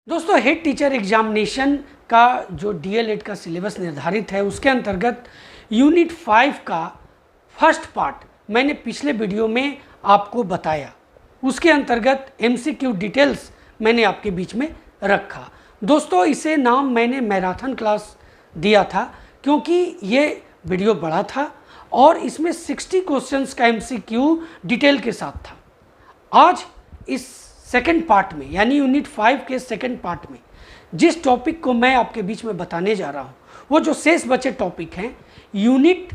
दोस्तों head teacher examination का जो डीएलएड का सिलेबस निर्धारित है उसके अंतर्गत यूनिट 5 का फर्स्ट पार्ट मैंने पिछले वीडियो में आपको बताया। उसके अंतर्गत एमसीक्यू डिटेल्स मैंने आपके बीच में रखा। दोस्तों इसे नाम मैंने मैराथन क्लास दिया था क्योंकि ये वीडियो बड़ा था और इसमें 60 क्वेश्चंस का एमसीक्यू डिटेल के साथ था। आज इस सेकंड पार्ट में यानी यूनिट 5 के सेकंड पार्ट में जिस टॉपिक को मैं आपके बीच में बताने जा रहा हूँ वो जो शेष बचे टॉपिक हैं यूनिट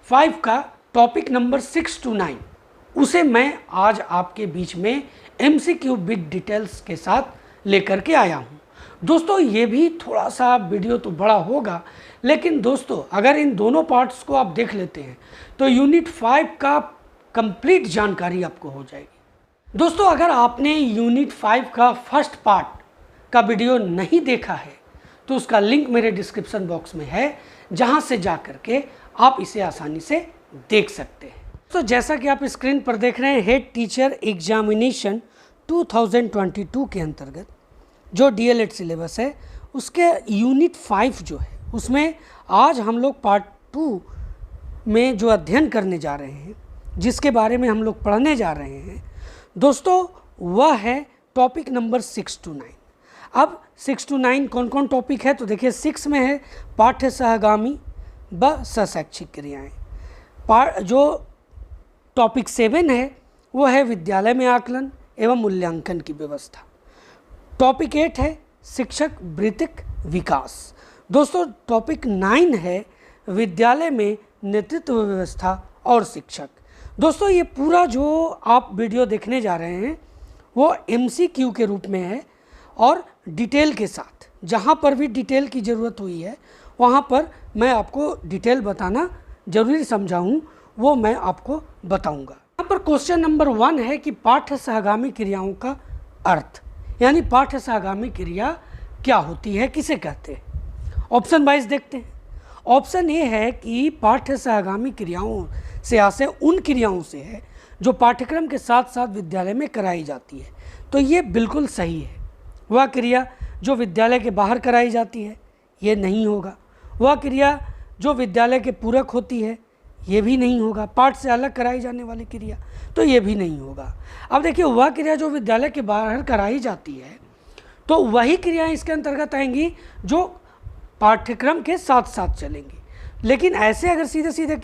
5 का टॉपिक नंबर 6 to 9 उसे मैं आज आपके बीच में एमसीक्यू बिग डिटेल्स के साथ लेकर के आया हूँ। दोस्तों ये भी थोड़ा सा वीडियो तो बड़ा होगा, लेकिन दोस्तों अगर इन दोनों पार्ट्स को आप देख लेते हैं तो यूनिट 5 का कंप्लीट जानकारी आपको हो जाएगी। दोस्तों अगर आपने यूनिट 5 का फर्स्ट पार्ट का वीडियो नहीं देखा है तो उसका लिंक मेरे डिस्क्रिप्शन बॉक्स में है, जहां से जा कर के आप इसे आसानी से देख सकते हैं। तो जैसा कि आप स्क्रीन पर देख रहे हैं हेड टीचर एग्जामिनेशन 2022 के अंतर्गत जो डीएलएड सिलेबस है उसके यूनिट 5 जो है उसमें आज हम लोग पार्ट 2 में जो अध्ययन करने जा रहे हैं, जिसके बारे में हम लोग पढ़ने जा रहे हैं दोस्तों, वह है टॉपिक नंबर 6 to 9। अब 6 to 9 कौन कौन टॉपिक है तो देखिए 6 में है पाठ्य सहगामी व सशैक्षिक क्रियाएं। जो टॉपिक 7 है वो है विद्यालय में आकलन एवं मूल्यांकन की व्यवस्था। टॉपिक 8 है शिक्षक वृत्तिक विकास। दोस्तों टॉपिक 9 है विद्यालय में नेतृत्व व्यवस्था और शिक्षक। दोस्तों ये पूरा जो आप वीडियो देखने जा रहे हैं वो एमसीक्यू के रूप में है और डिटेल के साथ, जहाँ पर भी डिटेल की ज़रूरत हुई है वहाँ पर मैं आपको डिटेल बताना जरूरी समझा हूँ, वो मैं आपको बताऊँगा। यहाँ पर क्वेश्चन नंबर 1 है कि पाठ्य सहगामी क्रियाओं का अर्थ, यानी पाठ्य सहगामी क्रिया क्या होती है, किसे कहते हैं। ऑप्शन वाइज देखते हैं। ऑप्शन ए है कि पाठ्य सहगामी क्रियाओं से आशय उन क्रियाओं से है जो पाठ्यक्रम के साथ साथ विद्यालय में कराई जाती है, तो ये बिल्कुल सही है। वह क्रिया जो विद्यालय के बाहर कराई जाती है ये नहीं होगा। वह क्रिया जो विद्यालय के पूरक होती है ये भी नहीं होगा। पाठ से अलग कराई जाने वाली क्रिया तो ये भी नहीं होगा। अब देखिए वह क्रिया जो विद्यालय के बाहर कराई जाती है तो वही क्रियाएँ इसके अंतर्गत आएंगी जो पाठ्यक्रम के साथ साथ चलेंगी। लेकिन ऐसे अगर सीधे सीधे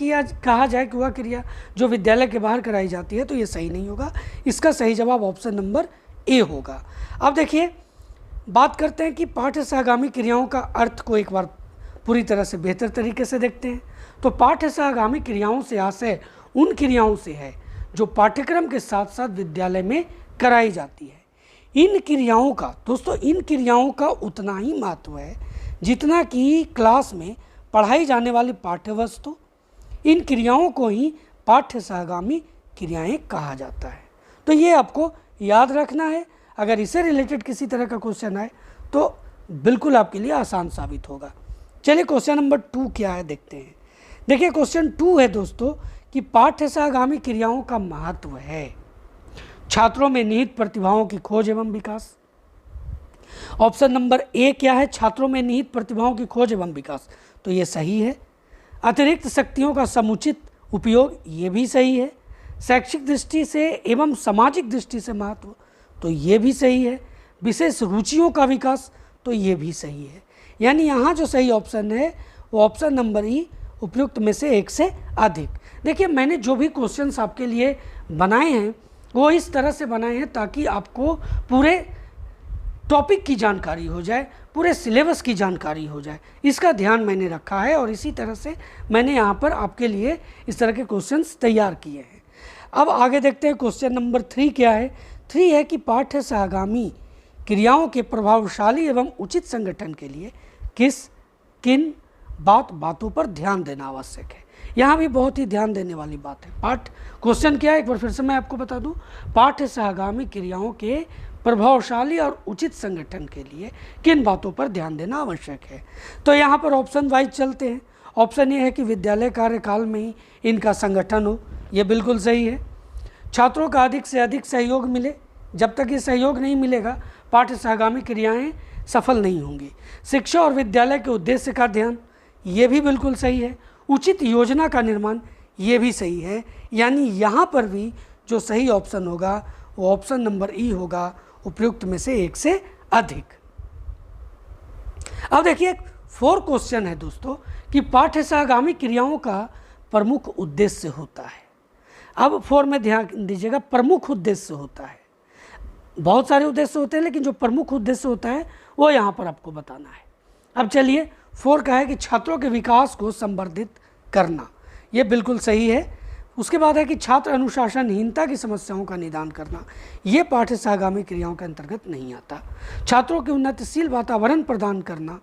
कहा जाए कि वह क्रिया जो विद्यालय के बाहर कराई जाती है तो ये सही नहीं होगा। इसका सही जवाब ऑप्शन नंबर ए होगा। अब देखिए बात करते हैं कि पाठ्य सहगामी क्रियाओं का अर्थ को एक बार पूरी तरह से बेहतर तरीके से देखते हैं। तो पाठ्य सहगामी क्रियाओं से आशय उन क्रियाओं से है जो पाठ्यक्रम के साथ साथ विद्यालय में कराई जाती है। इन क्रियाओं का दोस्तों इन क्रियाओं का उतना ही महत्व है जितना कि क्लास में पढ़ाई जाने वाली पाठ्य वस्तु। इन क्रियाओं को ही पाठ्य सहगामी क्रियाएं कहा जाता है। तो ये आपको याद रखना है। अगर इससे रिलेटेड किसी तरह का क्वेश्चन आए तो बिल्कुल आपके लिए आसान साबित होगा। चलिए क्वेश्चन नंबर 2 क्या है देखते हैं। देखिए क्वेश्चन 2 है दोस्तों कि पाठ्य सहगामी क्रियाओं का महत्व है छात्रों में निहित प्रतिभाओं की खोज एवं विकास। ऑप्शन नंबर ए क्या है, छात्रों में निहित प्रतिभाओं की खोज एवं विकास, तो ये सही है। अतिरिक्त शक्तियों का समुचित उपयोग, ये भी सही है। शैक्षिक दृष्टि से एवं सामाजिक दृष्टि से महत्व, तो ये भी सही है। विशेष रुचियों का विकास, तो ये भी सही है। यानी यहाँ जो सही ऑप्शन है वो ऑप्शन नंबर ई, उपयुक्त में से एक से अधिक। देखिए मैंने जो भी क्वेश्चंस आपके लिए बनाए हैं वो इस तरह से बनाए हैं ताकि आपको पूरे टॉपिक की जानकारी हो जाए, पूरे सिलेबस की जानकारी हो जाए, इसका ध्यान मैंने रखा है और इसी तरह से मैंने यहाँ पर आपके लिए इस तरह के क्वेश्चंस तैयार किए हैं। अब आगे देखते हैं क्वेश्चन नंबर 3 क्या है। 3 है कि पाठ्य सहगामी क्रियाओं के प्रभावशाली एवं उचित संगठन के लिए किन बातों पर ध्यान देना आवश्यक है। यहाँ भी बहुत ही ध्यान देने वाली बात है। क्वेश्चन क्या है एक बार फिर से मैं आपको बता दूँ। पाठ्य सहगामी क्रियाओं के प्रभावशाली और उचित संगठन के लिए किन बातों पर ध्यान देना आवश्यक है। तो यहाँ पर ऑप्शन वाइज चलते हैं। ऑप्शन ये है कि विद्यालय कार्यकाल में ही इनका संगठन हो, ये बिल्कुल सही है। छात्रों का अधिक से अधिक सहयोग मिले, जब तक ये सहयोग नहीं मिलेगा पाठ्य सहगामी क्रियाएं सफल नहीं होंगी। शिक्षा और विद्यालय के उद्देश्य का ध्यान, ये भी बिल्कुल सही है। उचित योजना का निर्माण, ये भी सही है। यानी यहाँ पर भी जो सही ऑप्शन होगा वो ऑप्शन नंबर ई होगा, उपयुक्त में से एक से अधिक। अब देखिए 4 क्वेश्चन है दोस्तों कि पाठ्य सहगामी क्रियाओं का प्रमुख उद्देश्य होता है। अब 4 में ध्यान दीजिएगा, प्रमुख उद्देश्य होता है। बहुत सारे उद्देश्य होते हैं लेकिन जो प्रमुख उद्देश्य होता है वो यहाँ पर आपको बताना है। अब चलिए 4 का है कि छात्रों के विकास को संवर्धित करना, ये बिल्कुल सही है। उसके बाद है कि छात्र अनुशासनहीनता की समस्याओं का निदान करना, ये पाठ्य सहगामी क्रियाओं के अंतर्गत नहीं आता। छात्रों के उन्नतिशील वातावरण प्रदान करना,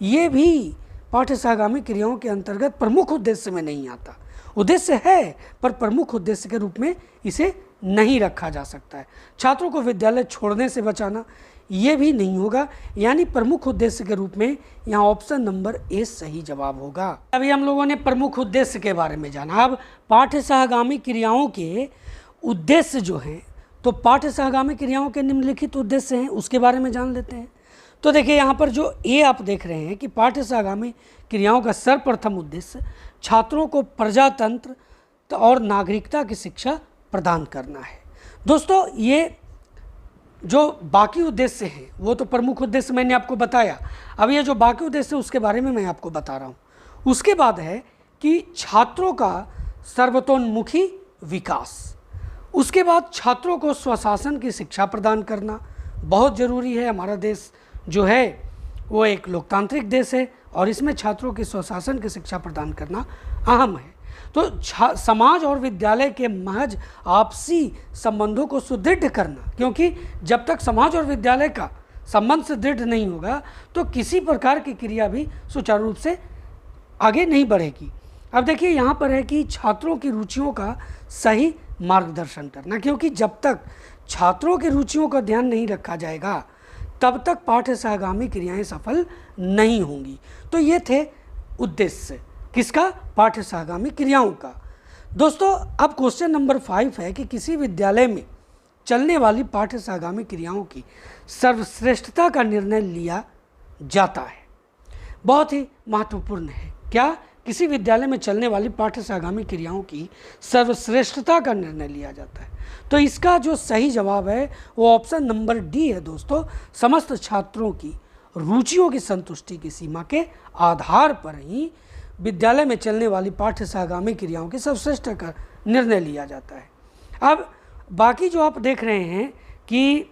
ये भी पाठ्य सहगामी क्रियाओं के अंतर्गत प्रमुख उद्देश्य में नहीं आता। उद्देश्य है पर प्रमुख उद्देश्य के रूप में इसे नहीं रखा जा सकता है। छात्रों को विद्यालय छोड़ने से बचाना, ये भी नहीं होगा। यानी प्रमुख उद्देश्य के रूप में यहाँ ऑप्शन नंबर ए सही जवाब होगा। अभी हम लोगों ने प्रमुख उद्देश्य के बारे में जाना। अब पाठ्य सहगामी क्रियाओं के उद्देश्य जो हैं, तो पाठ्य सहगामी क्रियाओं के निम्नलिखित उद्देश्य हैं, उसके बारे में जान लेते हैं। तो देखिए यहाँ पर जो ए आप देख रहे हैं कि पाठ्य सहगामी क्रियाओं का सर्वप्रथम उद्देश्य छात्रों को प्रजातंत्र और नागरिकता की शिक्षा प्रदान करना है। दोस्तों ये जो बाकी उद्देश्य हैं वो तो प्रमुख उद्देश्य मैंने आपको बताया। अब ये जो बाकी उद्देश्य है उसके बारे में मैं आपको बता रहा हूँ। उसके बाद है कि छात्रों का सर्वतोन्मुखी विकास, उसके बाद छात्रों को स्वशासन की शिक्षा प्रदान करना बहुत ज़रूरी है। हमारा देश जो है वो एक लोकतांत्रिक देश है और इसमें छात्रों की स्वशासन की शिक्षा प्रदान करना अहम है। तो समाज और विद्यालय के महज आपसी संबंधों को सुदृढ़ करना, क्योंकि जब तक समाज और विद्यालय का संबंध सुदृढ़ नहीं होगा तो किसी प्रकार की क्रिया भी सुचारू रूप से आगे नहीं बढ़ेगी। अब देखिए यहाँ पर है कि छात्रों की रुचियों का सही मार्गदर्शन करना, क्योंकि जब तक छात्रों की रुचियों का ध्यान नहीं रखा जाएगा तब तक पाठ्य सहगामी क्रियाएं सफल नहीं होंगी। तो ये थे उद्देश्य किसका? पाठ्य सहगामी क्रियाओं का। दोस्तों अब क्वेश्चन नंबर 5 है कि किसी विद्यालय में चलने वाली पाठ्य सहगामी क्रियाओं की सर्वश्रेष्ठता का निर्णय लिया जाता है। बहुत ही महत्वपूर्ण है। क्या? किसी विद्यालय में चलने वाली पाठ्य सहगामी क्रियाओं की सर्वश्रेष्ठता का निर्णय लिया जाता है। तो इसका जो सही जवाब है वो ऑप्शन नंबर डी है दोस्तों। समस्त छात्रों की रुचियों की संतुष्टि की सीमा के आधार पर ही विद्यालय में चलने वाली पाठ्य सहगामी क्रियाओं की सर्वश्रेष्ठता का निर्णय लिया जाता है। अब बाकी जो आप देख रहे हैं कि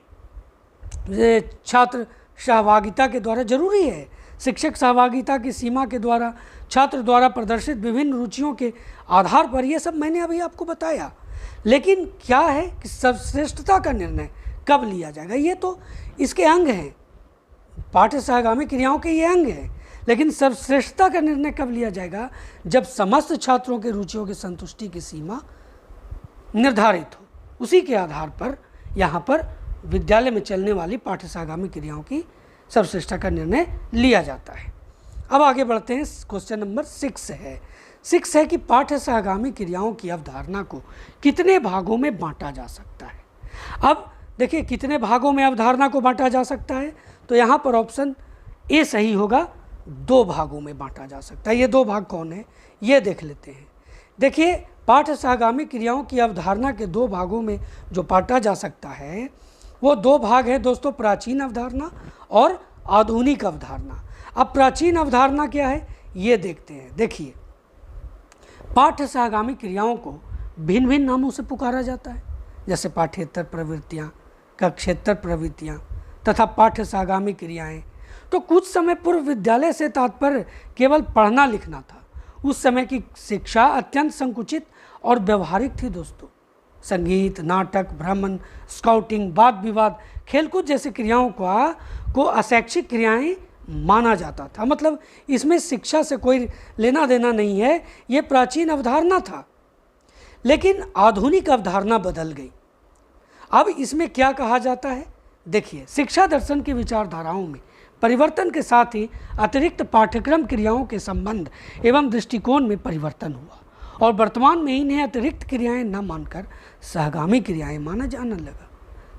छात्र सहभागिता के द्वारा जरूरी है, शिक्षक सहभागिता की सीमा के द्वारा, छात्र द्वारा प्रदर्शित विभिन्न रुचियों के आधार पर, ये सब मैंने अभी आपको बताया। लेकिन क्या है कि सर्वश्रेष्ठता का निर्णय कब लिया जाएगा, ये तो इसके अंग हैं, पाठ्य सहगामी क्रियाओं के ये अंग हैं। लेकिन सर्वश्रेष्ठता का निर्णय कब लिया जाएगा? जब समस्त छात्रों के रुचियों की संतुष्टि की सीमा निर्धारित हो। उसी के आधार पर यहाँ पर विद्यालय में चलने वाली पाठ्य सहगामी क्रियाओं की सर्वश्रेष्ठता का निर्णय लिया जाता है। अब आगे बढ़ते हैं। क्वेश्चन नंबर 6 है कि पाठ्य सहगामी क्रियाओं की अवधारणा को कितने भागों में बांटा जा सकता है। अब देखिए कितने भागों में अवधारणा को बांटा जा सकता है, तो यहाँ पर ऑप्शन ए सही होगा। 2 भागों में बांटा जा सकता है। ये 2 भाग कौन है ये देख लेते हैं। देखिए पाठ्य सहगामी क्रियाओं की अवधारणा के 2 भागों में जो बांटा जा सकता है वो 2 भाग है दोस्तों, प्राचीन अवधारणा और आधुनिक अवधारणा। अब प्राचीन अवधारणा क्या है ये देखते हैं। देखिए पाठ्य सहगामी क्रियाओं को भिन्न भिन्न नामों से पुकारा जाता है, जैसे पाठ्येतर प्रवृत्तियाँ, कक्षेतर प्रवृत्तियाँ तथा पाठ्य सहगामी क्रियाएँ। तो कुछ समय पूर्व विद्यालय से तात्पर्य केवल पढ़ना लिखना था। उस समय की शिक्षा अत्यंत संकुचित और व्यवहारिक थी दोस्तों। संगीत, नाटक, भ्रमण, स्काउटिंग, वाद विवाद, खेलकूद जैसी क्रियाओं को अशैक्षिक क्रियाएं माना जाता था। मतलब इसमें शिक्षा से कोई लेना देना नहीं है, ये प्राचीन अवधारणा था। लेकिन आधुनिक अवधारणा बदल गई। अब इसमें क्या कहा जाता है? देखिए शिक्षा दर्शन की विचारधाराओं में परिवर्तन के साथ ही अतिरिक्त पाठ्यक्रम क्रियाओं के संबंध एवं दृष्टिकोण में परिवर्तन हुआ और वर्तमान में इन्हें अतिरिक्त क्रियाएं न मानकर सहगामी क्रियाएं माना जाने लगा।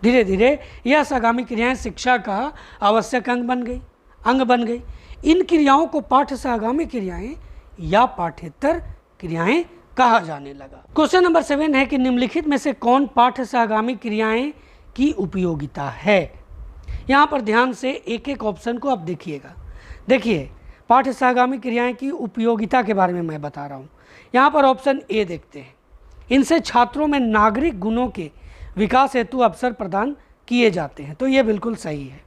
धीरे धीरे यह सहगामी क्रियाएं शिक्षा का आवश्यक अंग बन गई। इन क्रियाओं को पाठ सहगामी क्रियाएं या पाठ्येतर क्रियाएं कहा जाने लगा। क्वेश्चन नंबर 7 है कि निम्नलिखित में से कौन पाठ सहगामी क्रियाएं की उपयोगिता है। यहाँ पर ध्यान से एक एक ऑप्शन को आप देखिएगा। देखिए, पाठ सहगामी क्रियाएं की उपयोगिता के बारे में मैं बता रहा हूँ। यहाँ पर ऑप्शन ए देखते हैं, इनसे छात्रों में नागरिक गुणों के विकास हेतु अवसर प्रदान किए जाते हैं, तो ये बिल्कुल सही है।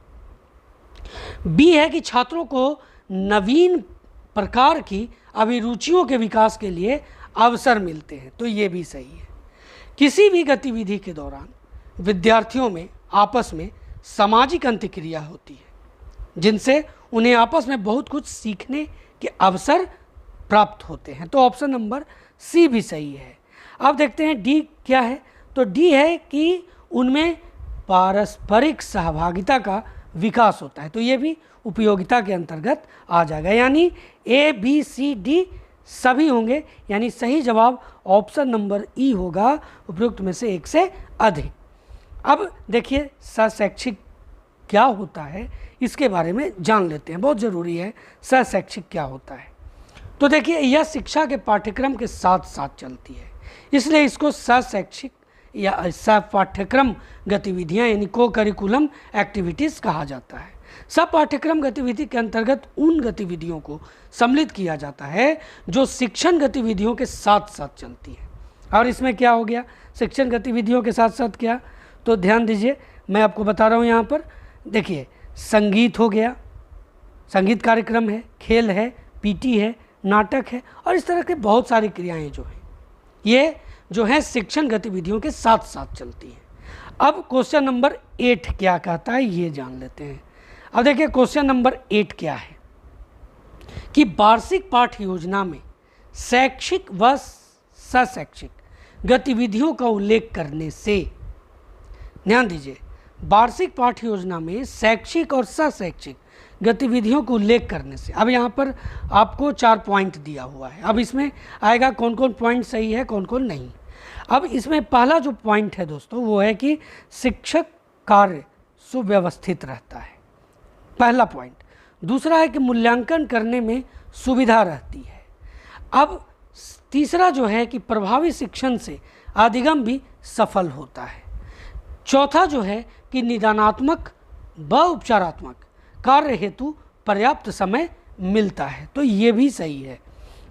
बी है कि छात्रों को नवीन प्रकार की अभिरुचियों के विकास के लिए अवसर मिलते हैं, तो ये भी सही है। किसी भी गतिविधि के दौरान विद्यार्थियों में आपस में सामाजिक अंतःक्रिया होती है, जिनसे उन्हें आपस में बहुत कुछ सीखने के अवसर प्राप्त होते हैं, तो ऑप्शन नंबर सी भी सही है। अब देखते हैं डी क्या है, तो डी है कि उनमें पारस्परिक सहभागिता का विकास होता है, तो ये भी उपयोगिता के अंतर्गत आ जाएगा। यानी ए बी सी डी सभी होंगे, यानी सही जवाब ऑप्शन नंबर ई होगा, उपयुक्त में से एक से अधिक। अब देखिए सहशैक्षिक क्या होता है, इसके बारे में जान लेते हैं, बहुत ज़रूरी है सहशैक्षिक क्या होता है। तो देखिए, यह शिक्षा के पाठ्यक्रम के साथ साथ चलती है, इसलिए इसको सहशैक्षिक या सह पाठ्यक्रम गतिविधियाँ यानी को करिकुलम एक्टिविटीज़ कहा जाता है। सब पाठ्यक्रम गतिविधि के अंतर्गत उन गतिविधियों को सम्मिलित किया जाता है जो शिक्षण गतिविधियों के साथ साथ चलती है। और इसमें क्या हो गया, शिक्षण गतिविधियों के साथ साथ क्या, तो ध्यान दीजिए, मैं आपको बता रहा हूँ। यहाँ पर देखिए, संगीत हो गया, संगीत कार्यक्रम है, खेल है, पीटी है, नाटक है, और इस तरह के बहुत सारी क्रियाएँ जो हैं, ये जो है शिक्षण गतिविधियों के साथ साथ चलती हैं। अब क्वेश्चन नंबर 8 क्या कहता है, ये जान लेते हैं। अब देखिए, क्वेश्चन नंबर 8 क्या है कि वार्षिक पाठ योजना में शैक्षिक व सहशैक्षिक गतिविधियों का उल्लेख करने से, ध्यान दीजिए, वार्षिक पाठ योजना में शैक्षिक और सहशैक्षिक गतिविधियों को उल्लेख करने से, अब यहाँ पर आपको 4 पॉइंट दिया हुआ है। अब इसमें आएगा कौन कौन पॉइंट सही है, कौन कौन नहीं। अब इसमें पहला जो पॉइंट है दोस्तों, वो है कि शिक्षक कार्य सुव्यवस्थित रहता है, पहला पॉइंट। दूसरा है कि मूल्यांकन करने में सुविधा रहती है। अब तीसरा जो है कि प्रभावी शिक्षण से अधिगम भी सफल होता है। चौथा जो है कि निदानात्मक व उपचारात्मक कार्य हेतु पर्याप्त समय मिलता है, तो ये भी सही है।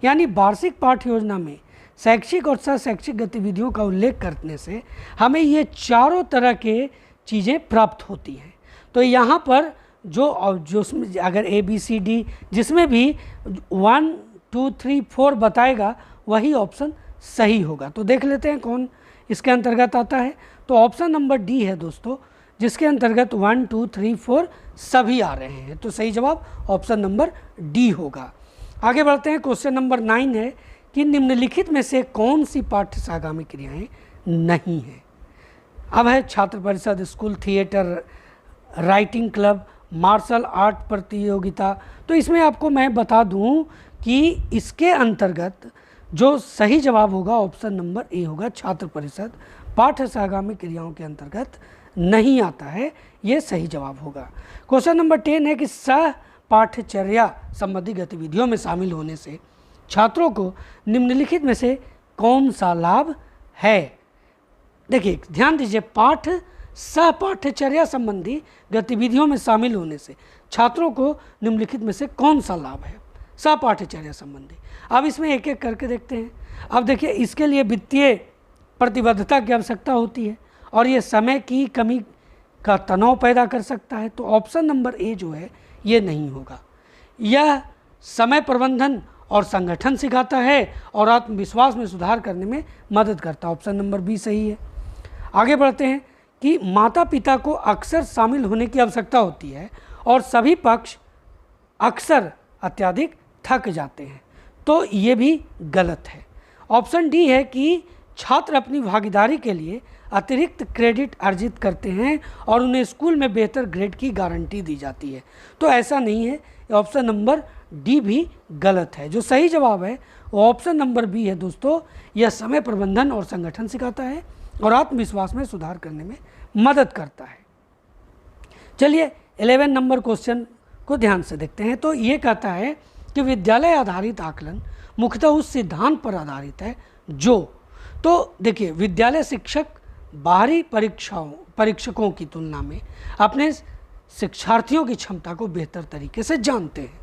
यानी वार्षिक पाठ योजना में शैक्षिक और सहशैक्षिक गतिविधियों का उल्लेख करने से हमें ये चारों तरह के चीज़ें प्राप्त होती हैं। तो यहाँ पर जो अगर ए बी सी डी जिसमें भी 1 2 3 4 बताएगा, वही ऑप्शन सही होगा। तो देख लेते हैं कौन इसके अंतर्गत आता है। तो ऑप्शन नंबर डी है दोस्तों, जिसके अंतर्गत 1 2 3 4 सभी आ रहे हैं, तो सही जवाब ऑप्शन नंबर डी होगा। आगे बढ़ते हैं। क्वेश्चन नंबर 9 है कि निम्नलिखित में से कौन सी पाठ्य सहगामी क्रियाएं नहीं हैं। अब है छात्र परिषद, school theatre, writing club, martial art प्रतियोगिता। तो इसमें आपको मैं बता दूं कि इसके अंतर्गत जो सही जवाब होगा ऑप्शन नंबर ए होगा, छात्र परिषद पाठ्य सहगामी क्रियाओं के अंतर्गत नहीं आता है, ये सही जवाब होगा। क्वेश्चन नंबर 10 है कि सह पाठ्यचर्या संबंधी गतिविधियों में शामिल होने से छात्रों को निम्नलिखित में से कौन सा लाभ है। देखिए, ध्यान दीजिए, पाठ सह पाठ्यचर्या संबंधी गतिविधियों में शामिल होने से छात्रों को निम्नलिखित में से कौन सा लाभ है सह पाठ्यचर्या संबंधी। अब इसमें एक एक करके देखते हैं। अब देखिए, इसके लिए वित्तीय प्रतिबद्धता की आवश्यकता होती है और ये समय की कमी का तनाव पैदा कर सकता है, तो ऑप्शन नंबर ए जो है ये नहीं होगा। यह समय प्रबंधन और संगठन सिखाता है और आत्मविश्वास में सुधार करने में मदद करता है, ऑप्शन नंबर बी सही है। आगे बढ़ते हैं कि माता पिता को अक्सर शामिल होने की आवश्यकता होती है और सभी पक्ष अक्सर अत्यधिक थक जाते हैं, तो ये भी गलत है। ऑप्शन डी है कि छात्र अपनी भागीदारी के लिए अतिरिक्त क्रेडिट अर्जित करते हैं और उन्हें स्कूल में बेहतर ग्रेड की गारंटी दी जाती है, तो ऐसा नहीं है। ऑप्शन नंबर डी भी गलत है। जो सही जवाब है वो ऑप्शन नंबर बी है दोस्तों। यह समय प्रबंधन और संगठन सिखाता है और आत्मविश्वास में सुधार करने में मदद करता है। चलिए 11 नंबर क्वेश्चन को ध्यान से देखते हैं। तो ये कहता है कि विद्यालय आधारित आकलन मुख्यतः उस सिद्धांत पर आधारित है जो, तो देखिए विद्यालय शिक्षक बाहरी परीक्षकों की तुलना में अपने शिक्षार्थियों की क्षमता को बेहतर तरीके से जानते हैं।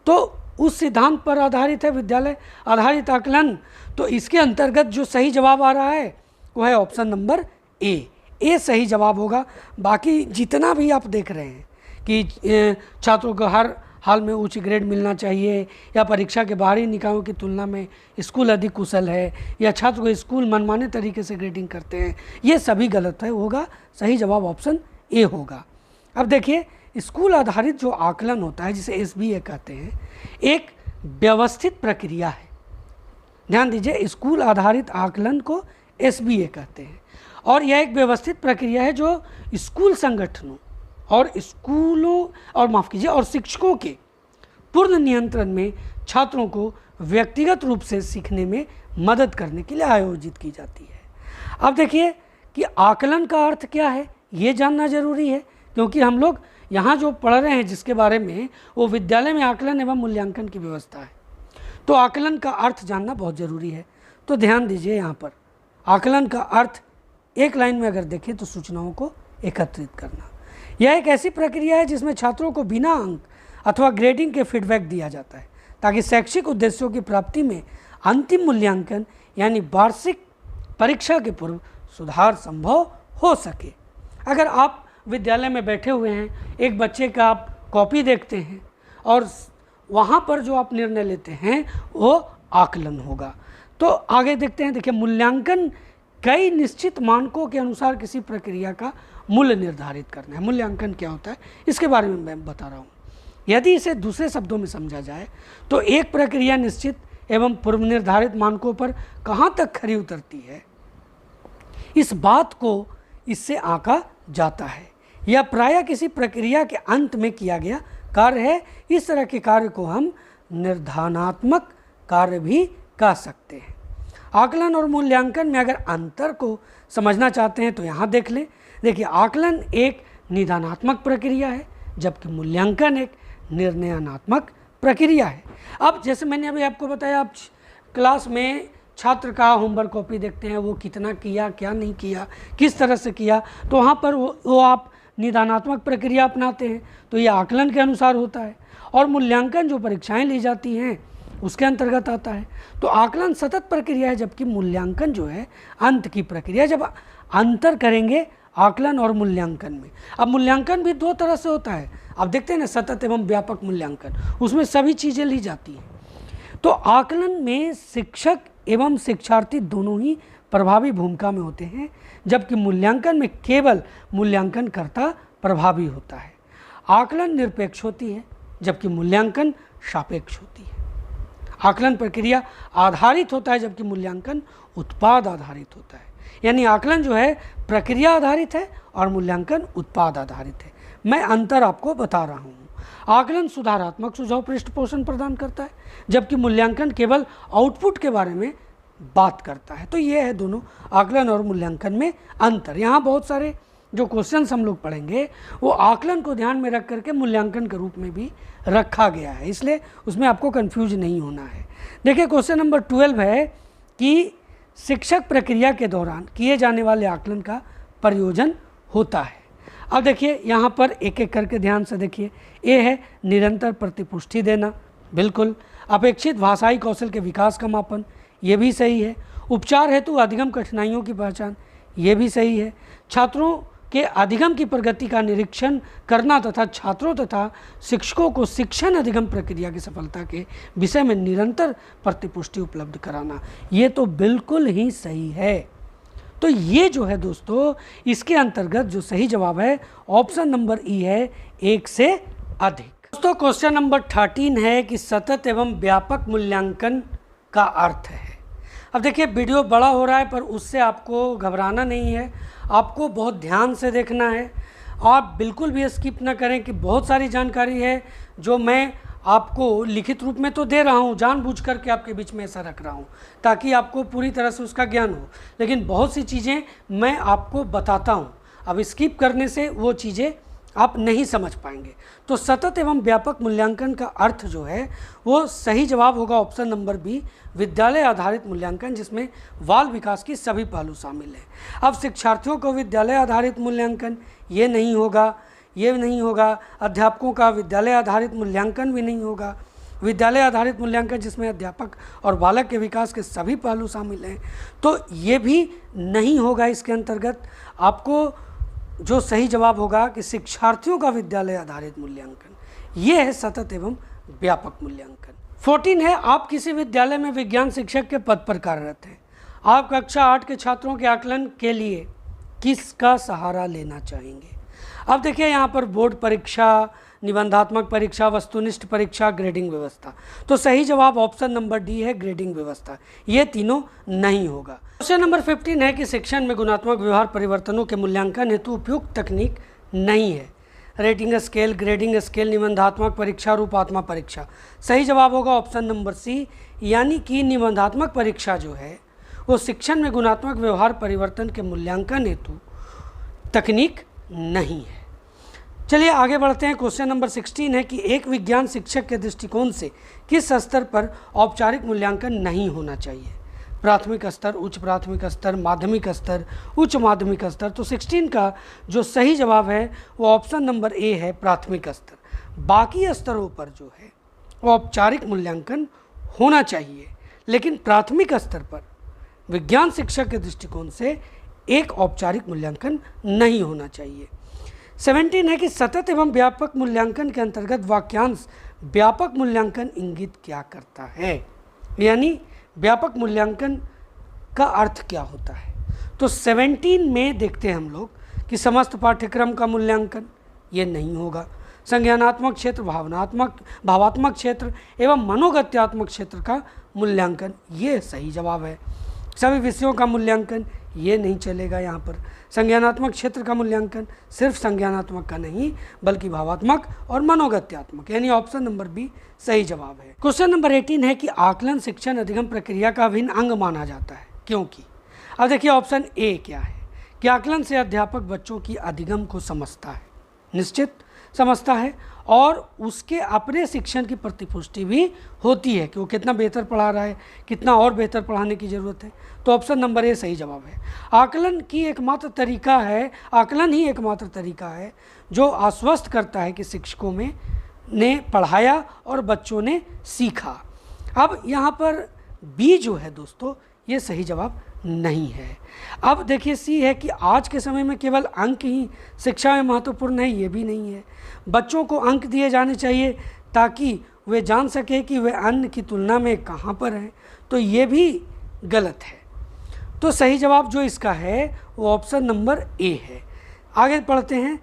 तो उस सिद्धांत पर आधारित है विद्यालय आधारित आकलन। तो इसके अंतर्गत जो सही जवाब आ रहा है वो है ऑप्शन नंबर ए सही जवाब होगा। बाकी जितना भी आप देख रहे हैं कि छात्रों को हर हाल में उच्च ग्रेड मिलना चाहिए, या परीक्षा के बाहरी निकायों की तुलना में स्कूल अधिक कुशल है, या छात्र को स्कूल मनमाने तरीके से ग्रेडिंग करते हैं, ये सभी गलत है, होगा सही जवाब ऑप्शन ए होगा। अब देखिए स्कूल आधारित जो आकलन होता है जिसे SBA कहते हैं, एक व्यवस्थित प्रक्रिया है। ध्यान दीजिए, स्कूल आधारित आकलन को SBA कहते हैं और यह एक व्यवस्थित प्रक्रिया है जो स्कूल संगठनों और और शिक्षकों के पूर्ण नियंत्रण में छात्रों को व्यक्तिगत रूप से सीखने में मदद करने के लिए आयोजित की जाती है। अब देखिए कि आकलन का अर्थ क्या है ये जानना जरूरी है, क्योंकि हम लोग यहाँ जो पढ़ रहे हैं जिसके बारे में, वो विद्यालय में आकलन एवं मूल्यांकन की व्यवस्था है। तो आकलन का अर्थ जानना बहुत ज़रूरी है। तो ध्यान दीजिए, यहाँ पर आकलन का अर्थ एक लाइन में अगर देखें तो सूचनाओं को एकत्रित करना। यह एक ऐसी प्रक्रिया है जिसमें छात्रों को बिना अंक अथवा ग्रेडिंग के फीडबैक दिया जाता है ताकि शैक्षिक उद्देश्यों की प्राप्ति में अंतिम मूल्यांकन यानी वार्षिक परीक्षा के पूर्व सुधार संभव हो सके। अगर आप विद्यालय में बैठे हुए हैं, एक बच्चे का आप कॉपी देखते हैं और वहाँ पर जो आप निर्णय लेते हैं वो आकलन होगा। तो आगे देखते हैं। देखिए, मूल्यांकन कई निश्चित मानकों के अनुसार किसी प्रक्रिया का मूल्य निर्धारित करना है। मूल्यांकन क्या होता है इसके बारे में मैं बता रहा हूँ। यदि इसे दूसरे शब्दों में समझा जाए तो एक प्रक्रिया निश्चित एवं पूर्व निर्धारित मानकों पर कहाँ तक खरी उतरती है, इस बात को इससे आंका जाता है। यह प्रायः किसी प्रक्रिया के अंत में किया गया कार्य है। इस तरह के कार्य को हम निर्धारणात्मक कार्य भी कह सकते हैं। आकलन और मूल्यांकन में अगर अंतर को समझना चाहते हैं तो यहाँ देख लें। देखिए, आकलन एक निदानात्मक प्रक्रिया है जबकि मूल्यांकन एक निर्णयात्मक प्रक्रिया है। अब जैसे मैंने अभी आपको बताया, आप क्लास में छात्र का होमवर्क कॉपी देखते हैं, वो कितना किया, क्या नहीं किया, किस तरह से किया, तो वहाँ पर वो आप निदानात्मक प्रक्रिया अपनाते हैं, तो ये आकलन के अनुसार होता है। और मूल्यांकन जो परीक्षाएं ली जाती हैं उसके अंतर्गत आता है। तो आकलन सतत प्रक्रिया है जबकि मूल्यांकन जो है अंत की प्रक्रिया। जब अंतर करेंगे आकलन और मूल्यांकन में, अब मूल्यांकन भी दो तरह से होता है। आप देखते हैं ना, सतत एवं व्यापक मूल्यांकन, उसमें सभी चीज़ें ली जाती हैं। तो आकलन में शिक्षक एवं शिक्षार्थी दोनों ही प्रभावी भूमिका में होते हैं, जबकि मूल्यांकन में केवल मूल्यांकनकर्ता प्रभावी होता है। आकलन निरपेक्ष होती है जबकि मूल्यांकन सापेक्ष होती है। आकलन प्रक्रिया आधारित होता है जबकि मूल्यांकन उत्पाद आधारित होता है। यानी आकलन जो है प्रक्रिया आधारित है और मूल्यांकन उत्पाद आधारित है। मैं अंतर आपको बता रहा हूँ। आकलन सुधारात्मक सुझाव पृष्ठपोषण प्रदान करता है जबकि मूल्यांकन केवल आउटपुट के बारे में बात करता है। तो ये है दोनों आकलन और मूल्यांकन में अंतर। यहाँ बहुत सारे जो क्वेश्चंस हम लोग पढ़ेंगे वो आकलन को ध्यान में रख करके मूल्यांकन के रूप में भी रखा गया है, इसलिए उसमें आपको कंफ्यूज नहीं होना है। देखिए, क्वेश्चन नंबर 12 है कि शिक्षक प्रक्रिया के दौरान किए जाने वाले आकलन का प्रयोजन होता है। अब देखिए यहाँ पर एक एक करके ध्यान से देखिए। ए है निरंतर प्रतिपुष्टि देना, बिल्कुल। अपेक्षित भाषाई कौशल के विकास का मापन, ये भी सही है। उपचार हेतु अधिगम कठिनाइयों की पहचान, ये भी सही है। छात्रों के अधिगम की प्रगति का निरीक्षण करना तथा छात्रों तथा शिक्षकों को शिक्षण अधिगम प्रक्रिया की सफलता के विषय में निरंतर प्रतिपुष्टि उपलब्ध कराना, ये तो बिल्कुल ही सही है। तो ये जो है दोस्तों, इसके अंतर्गत जो सही जवाब है ऑप्शन नंबर ई है, 1 से अधिक। दोस्तों क्वेश्चन नंबर 13 है कि सतत एवं व्यापक मूल्यांकन का अर्थ है। अब देखिए, वीडियो बड़ा हो रहा है पर उससे आपको घबराना नहीं है, आपको बहुत ध्यान से देखना है। आप बिल्कुल भी स्किप ना करें कि बहुत सारी जानकारी है जो मैं आपको लिखित रूप में तो दे रहा हूँ, जानबूझ करके आपके बीच में ऐसा रख रहा हूँ ताकि आपको पूरी तरह से उसका ज्ञान हो, लेकिन बहुत सी चीज़ें मैं आपको बताता हूँ। अब स्किप करने से वो चीज़ें आप नहीं समझ पाएंगे। तो सतत एवं व्यापक मूल्यांकन का अर्थ जो है वो सही जवाब होगा ऑप्शन नंबर बी, विद्यालय आधारित मूल्यांकन, जिसमें बाल विकास की सभी पहलू शामिल हैं। अब शिक्षार्थियों को विद्यालय आधारित मूल्यांकन ये नहीं होगा, अध्यापकों का विद्यालय आधारित मूल्यांकन भी नहीं होगा। विद्यालय आधारित मूल्यांकन जिसमें अध्यापक और बालक के विकास के सभी पहलू शामिल हैं, तो ये भी नहीं होगा। इसके अंतर्गत आपको जो सही जवाब होगा कि शिक्षार्थियों का विद्यालय आधारित मूल्यांकन, ये है सतत एवं व्यापक मूल्यांकन। 14 है, आप किसी विद्यालय में विज्ञान शिक्षक के पद पर कार्यरत हैं। आप कक्षा 8 के छात्रों के आकलन के लिए किसका सहारा लेना चाहेंगे? अब देखिए यहाँ पर बोर्ड परीक्षा, निबंधात्मक परीक्षा, वस्तुनिष्ठ परीक्षा, ग्रेडिंग व्यवस्था। तो सही जवाब ऑप्शन नंबर डी है, ग्रेडिंग व्यवस्था। ये तीनों नहीं होगा। क्वेश्चन नंबर 15 है कि शिक्षण में गुणात्मक व्यवहार परिवर्तनों के मूल्यांकन हेतु उपयुक्त तकनीक नहीं है। रेटिंग स्केल, ग्रेडिंग स्केल, निबंधात्मक परीक्षा, रूपात्मक परीक्षा। सही जवाब होगा ऑप्शन नंबर सी, यानी कि निबंधात्मक परीक्षा जो है वो शिक्षण में गुणात्मक व्यवहार परिवर्तन के मूल्यांकन हेतु तकनीक नहीं है। चलिए आगे बढ़ते हैं। क्वेश्चन नंबर 16 है कि एक विज्ञान शिक्षक के दृष्टिकोण से किस स्तर पर औपचारिक मूल्यांकन नहीं होना चाहिए? प्राथमिक स्तर, उच्च प्राथमिक स्तर, माध्यमिक स्तर, उच्च माध्यमिक स्तर। तो 16 का जो सही जवाब है वो ऑप्शन नंबर ए है, प्राथमिक स्तर। बाकी स्तरों पर जो है वो औपचारिक मूल्यांकन होना चाहिए, लेकिन प्राथमिक स्तर पर विज्ञान शिक्षक के दृष्टिकोण से एक औपचारिक मूल्यांकन नहीं होना चाहिए। 17 है कि सतत एवं व्यापक मूल्यांकन के अंतर्गत वाक्यांश व्यापक मूल्यांकन इंगित क्या करता है, यानी व्यापक मूल्यांकन का अर्थ क्या होता है? तो 17 में देखते हैं हम लोग कि समस्त पाठ्यक्रम का मूल्यांकन ये नहीं होगा। संज्ञानात्मक क्षेत्र, भावात्मक क्षेत्र एवं मनोगत्यात्मक क्षेत्र का मूल्यांकन, ये सही जवाब है। सभी विषयों का मूल्यांकन ये नहीं चलेगा। यहाँ पर संज्ञानात्मक क्षेत्र का मूल्यांकन सिर्फ संज्ञानात्मक का नहीं बल्कि भावात्मक और मनोगत्यात्मक, यानी ऑप्शन नंबर बी सही जवाब है। क्वेश्चन नंबर 18 है कि आकलन शिक्षण अधिगम प्रक्रिया का अभिन्न अंग माना जाता है, क्योंकि? अब देखिए ऑप्शन ए क्या है कि आकलन से अध्यापक बच्चों की अधिगम को समझता है, निश्चित समझता है, और उसके अपने शिक्षण की प्रतिपुष्टि भी होती है कि वो कितना बेहतर पढ़ा रहा है, कितना और बेहतर पढ़ाने की ज़रूरत है। तो ऑप्शन नंबर ए सही जवाब है। आकलन ही एकमात्र तरीका है जो आश्वस्त करता है कि शिक्षकों ने पढ़ाया और बच्चों ने सीखा। अब यहाँ पर बी जो है दोस्तों ये सही जवाब नहीं है। अब देखिए सी है कि आज के समय में केवल अंक ही शिक्षा में महत्वपूर्ण है, ये भी नहीं है। बच्चों को अंक दिए जाने चाहिए ताकि वे जान सके कि वे अन्य की तुलना में कहाँ पर हैं, तो ये भी गलत है। तो सही जवाब जो इसका है वो ऑप्शन नंबर ए है। आगे पढ़ते हैं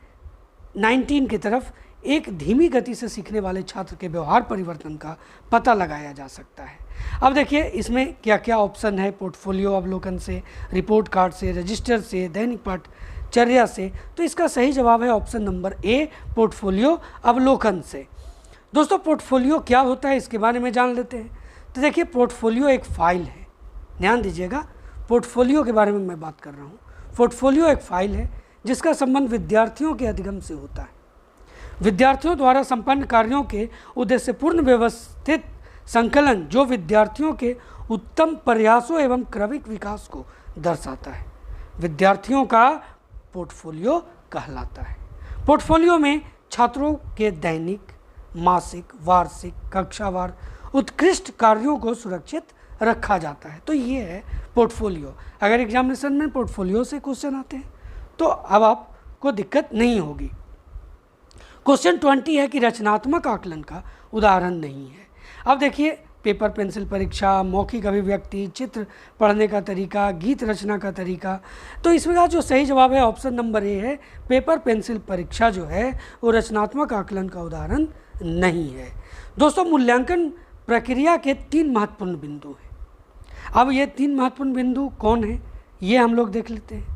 19 की तरफ। एक धीमी गति से सीखने वाले छात्र के व्यवहार परिवर्तन का पता लगाया जा सकता है। अब देखिए इसमें क्या क्या ऑप्शन है, पोर्टफोलियो अवलोकन से, रिपोर्ट कार्ड से, रजिस्टर से, दैनिक पाठचर्या से। तो इसका सही जवाब है ऑप्शन नंबर ए, पोर्टफोलियो अवलोकन से। दोस्तों पोर्टफोलियो क्या होता है इसके बारे में जान लेते हैं। तो देखिए पोर्टफोलियो एक फाइल है, ध्यान दीजिएगा, पोर्टफोलियो के बारे में मैं बात कर रहा हूँ। पोर्टफोलियो एक फाइल है जिसका संबंध विद्यार्थियों के अधिगम से होता है। विद्यार्थियों द्वारा संपन्न कार्यों के उद्देश्यपूर्ण व्यवस्थित संकलन जो विद्यार्थियों के उत्तम प्रयासों एवं क्रमिक विकास को दर्शाता है, विद्यार्थियों का पोर्टफोलियो कहलाता है। पोर्टफोलियो में छात्रों के दैनिक, मासिक, वार्षिक, कक्षावार उत्कृष्ट कार्यों को सुरक्षित रखा जाता है। तो ये है पोर्टफोलियो। अगर एग्जामिनेशन में पोर्टफोलियो से क्वेश्चन आते हैं तो अब आपको दिक्कत नहीं होगी। क्वेश्चन 20 है कि रचनात्मक आकलन का उदाहरण नहीं है। अब देखिए पेपर पेंसिल परीक्षा, मौखिक अभिव्यक्ति, चित्र पढ़ने का तरीका, गीत रचना का तरीका। तो इसमें का जो सही जवाब है ऑप्शन नंबर ए है, पेपर पेंसिल परीक्षा जो है वो रचनात्मक आकलन का उदाहरण नहीं है। दोस्तों मूल्यांकन प्रक्रिया के 3 महत्वपूर्ण बिंदु हैं। अब ये 3 महत्वपूर्ण बिंदु कौन है ये हम लोग देख लेते हैं।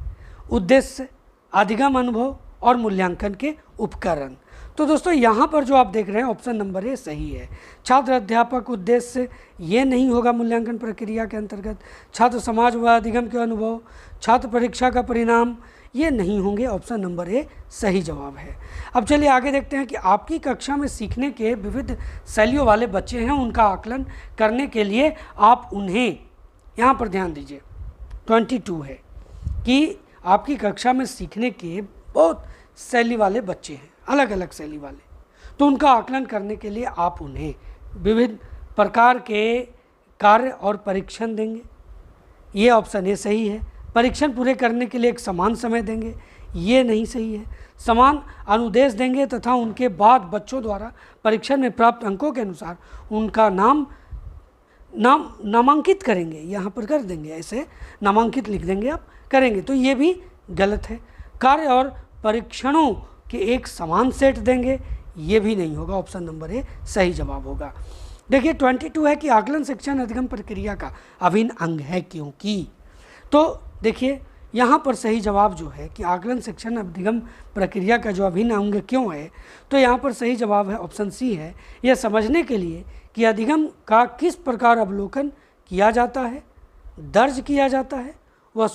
उद्देश्य, अधिगम अनुभव और मूल्यांकन के उपकरण। तो दोस्तों यहाँ पर जो आप देख रहे हैं ऑप्शन नंबर ए सही है। छात्र अध्यापक उद्देश्य ये नहीं होगा मूल्यांकन प्रक्रिया के अंतर्गत। छात्र समाज व अधिगम के अनुभव, छात्र परीक्षा का परिणाम, ये नहीं होंगे। ऑप्शन नंबर ए सही जवाब है। अब चलिए आगे देखते हैं कि आपकी कक्षा में सीखने के विविध शैलियों वाले बच्चे हैं, उनका आकलन करने के लिए आप उन्हें, यहाँ पर ध्यान दीजिए 22 है कि आपकी कक्षा में सीखने के बहुत शैली वाले बच्चे हैं, अलग अलग शैली वाले, तो उनका आकलन करने के लिए आप उन्हें विविध प्रकार के कार्य और परीक्षण देंगे। ये ऑप्शन ए सही है। परीक्षण पूरे करने के लिए एक समान समय देंगे, ये नहीं सही है। समान अनुदेश देंगे तथा उनके बाद बच्चों द्वारा परीक्षण में प्राप्त अंकों के अनुसार उनका नामांकित करेंगे, यहाँ पर कर देंगे, ऐसे नामांकित लिख देंगे आप, करेंगे, तो ये भी गलत है। कार्य और परीक्षणों के एक समान सेट देंगे, ये भी नहीं होगा। ऑप्शन नंबर ए सही जवाब होगा। देखिए 22 है कि आकलन शिक्षण अधिगम प्रक्रिया का अभिन्न अंग है क्योंकि, तो देखिए यहाँ पर सही जवाब जो है कि आकलन शिक्षण अधिगम प्रक्रिया का जो अभिन्न अंग क्यों है, तो यहाँ पर सही जवाब है ऑप्शन सी है। यह समझने के लिए कि अधिगम का किस प्रकार अवलोकन किया जाता है, दर्ज किया जाता है, वह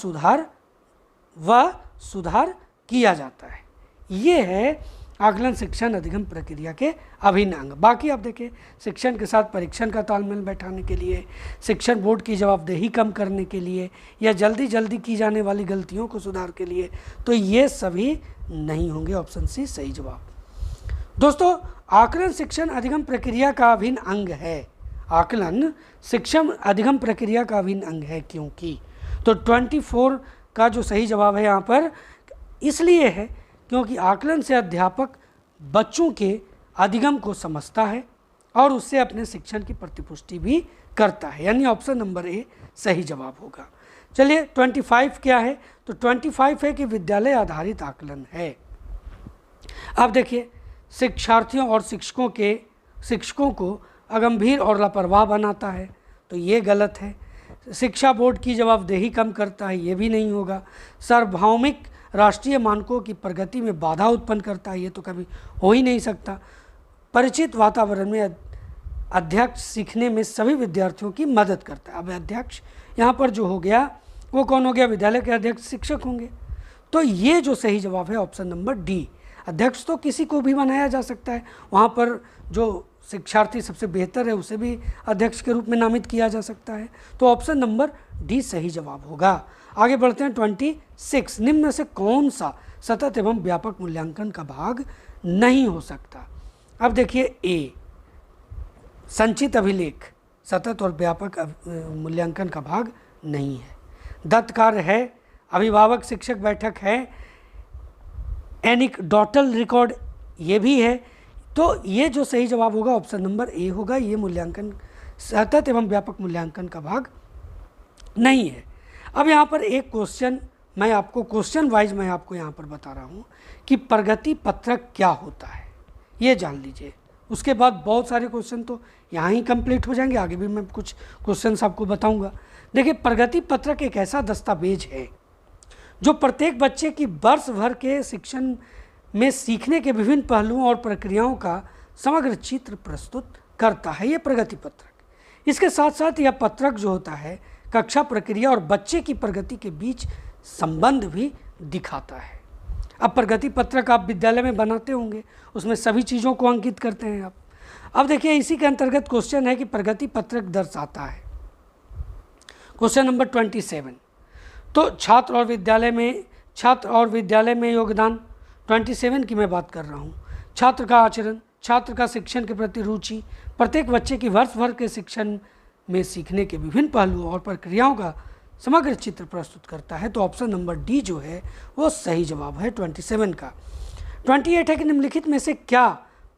सुधार किया जाता है, ये है आकलन शिक्षण अधिगम प्रक्रिया के अभिन्न अंग। बाकी आप देखें, शिक्षण के साथ परीक्षण का तालमेल बैठाने के लिए, शिक्षण बोर्ड की जवाबदेही कम करने के लिए, या जल्दी की जाने वाली गलतियों को सुधार के लिए, तो ये सभी नहीं होंगे। ऑप्शन सी सही जवाब। दोस्तों, आकलन शिक्षण अधिगम प्रक्रिया का अभिन्न अंग है। आकलन शिक्षण अधिगम प्रक्रिया का अभिन्न अंग है क्योंकि, तो 24 का जो सही जवाब है यहाँ पर इसलिए है क्योंकि आकलन से अध्यापक बच्चों के अधिगम को समझता है और उससे अपने शिक्षण की प्रतिपुष्टि भी करता है, यानी ऑप्शन नंबर ए सही जवाब होगा। चलिए 25 क्या है, तो 25 है कि विद्यालय आधारित आकलन है। अब देखिए, शिक्षार्थियों और शिक्षकों को अगंभीर और लापरवाह बनाता है, तो ये गलत है। शिक्षा बोर्ड की जवाबदेही कम करता है, ये भी नहीं होगा। सार्वभौमिक राष्ट्रीय मानकों की प्रगति में बाधा उत्पन्न करता है, ये तो कभी हो ही नहीं सकता। परिचित वातावरण में अध्यक्ष सीखने में सभी विद्यार्थियों की मदद करता है। अब अध्यक्ष यहाँ पर जो हो गया वो कौन हो गया, विद्यालय के अध्यक्ष शिक्षक होंगे, तो ये जो सही जवाब है ऑप्शन नंबर डी। अध्यक्ष तो किसी को भी बनाया जा सकता है, वहाँ पर जो शिक्षार्थी सबसे बेहतर है उसे भी अध्यक्ष के रूप में नामित किया जा सकता है, तो ऑप्शन नंबर डी सही जवाब होगा। आगे बढ़ते हैं 26, निम्न में से कौन सा सतत एवं व्यापक मूल्यांकन का भाग नहीं हो सकता। अब देखिए, ए संचित अभिलेख सतत और व्यापक मूल्यांकन का भाग नहीं है। दत्त कार्य है, अभिभावक शिक्षक बैठक है, एनेक्डोटल रिकॉर्ड ये भी है, तो ये जो सही जवाब होगा ऑप्शन नंबर ए होगा। ये मूल्यांकन सतत एवं व्यापक मूल्यांकन का भाग नहीं है। अब यहाँ पर एक क्वेश्चन मैं आपको क्वेश्चन वाइज मैं आपको यहाँ पर बता रहा हूँ कि प्रगति पत्रक क्या होता है, ये जान लीजिए। उसके बाद बहुत सारे क्वेश्चन तो यहाँ ही कंप्लीट हो जाएंगे, आगे भी मैं कुछ क्वेश्चंस आपको बताऊँगा। देखिए, प्रगति पत्रक एक ऐसा दस्तावेज है जो प्रत्येक बच्चे की वर्ष भर के शिक्षण में सीखने के विभिन्न पहलुओं और प्रक्रियाओं का समग्र चित्र प्रस्तुत करता है, ये प्रगति पत्रक। इसके साथ साथ यह पत्रक जो होता है कक्षा प्रक्रिया और बच्चे की प्रगति के बीच संबंध भी दिखाता है। अब प्रगति पत्रक आप विद्यालय में बनाते होंगे, उसमें सभी चीज़ों को अंकित करते हैं आप। अब देखिए, इसी के अंतर्गत क्वेश्चन है कि प्रगति पत्रक दर्शाता है। क्वेश्चन नंबर 27, तो छात्र और विद्यालय में योगदान। 27 की मैं बात कर रहा हूँ। छात्र का आचरण, छात्र का शिक्षण के प्रति रुचि, प्रत्येक बच्चे की वर्ष भर के शिक्षण में सीखने के विभिन्न पहलुओं और प्रक्रियाओं का समग्र चित्र प्रस्तुत करता है, तो ऑप्शन नंबर डी जो है वो सही जवाब है 27 का। 28 है कि निम्नलिखित में से क्या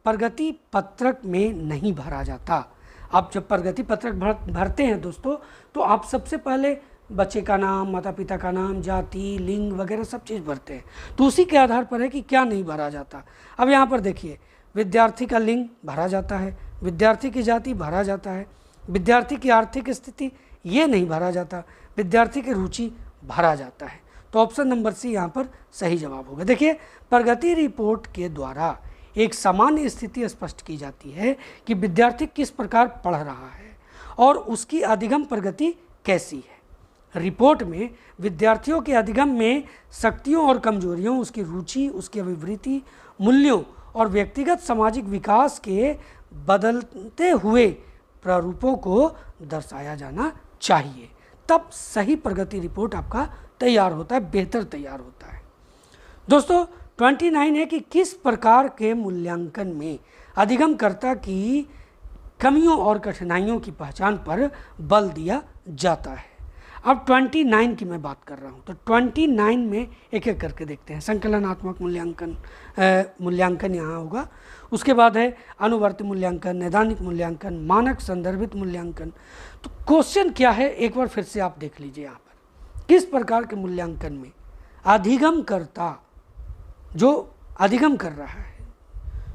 प्रगति पत्रक में नहीं भरा जाता। आप जब प्रगति पत्रक भरते हैं दोस्तों, तो आप सबसे पहले बच्चे का नाम, माता पिता का नाम, जाति, लिंग वगैरह सब चीज़ भरते हैं, तो उसी के आधार पर है कि क्या नहीं भरा जाता। अब यहाँ पर देखिए, विद्यार्थी का लिंग भरा जाता है, विद्यार्थी की जाति भरा जाता है, विद्यार्थी की आर्थिक स्थिति ये नहीं भरा जाता, विद्यार्थी की रुचि भरा जाता है, तो ऑप्शन नंबर सी यहाँ पर सही जवाब होगा। देखिए, प्रगति रिपोर्ट के द्वारा एक सामान्य स्थिति स्पष्ट की जाती है कि विद्यार्थी किस प्रकार पढ़ रहा है और उसकी अधिगम प्रगति कैसी है। रिपोर्ट में विद्यार्थियों के अधिगम में शक्तियों और कमजोरियों, उसकी रुचि, उसकी अभिवृत्ति, मूल्यों और व्यक्तिगत सामाजिक विकास के बदलते हुए प्रारूपों को दर्शाया जाना चाहिए। तब सही प्रगति रिपोर्ट आपका तैयार होता है, बेहतर तैयार होता है। दोस्तों 29 है कि किस प्रकार के मूल्यांकन में अधिगमकर्ता की कमियों और कठिनाइयों की पहचान पर बल दिया जाता है। अब 29 की मैं बात कर रहा हूँ, तो 29 में एक एक करके देखते हैं। संकलनात्मक मूल्यांकन यहाँ होगा, उसके बाद है अनुवर्ती मूल्यांकन, नैदानिक मूल्यांकन, मानक संदर्भित मूल्यांकन। तो क्वेश्चन क्या है एक बार फिर से आप देख लीजिए यहाँ पर, किस प्रकार के मूल्यांकन में अधिगमकर्ता जो अधिगम कर रहा है,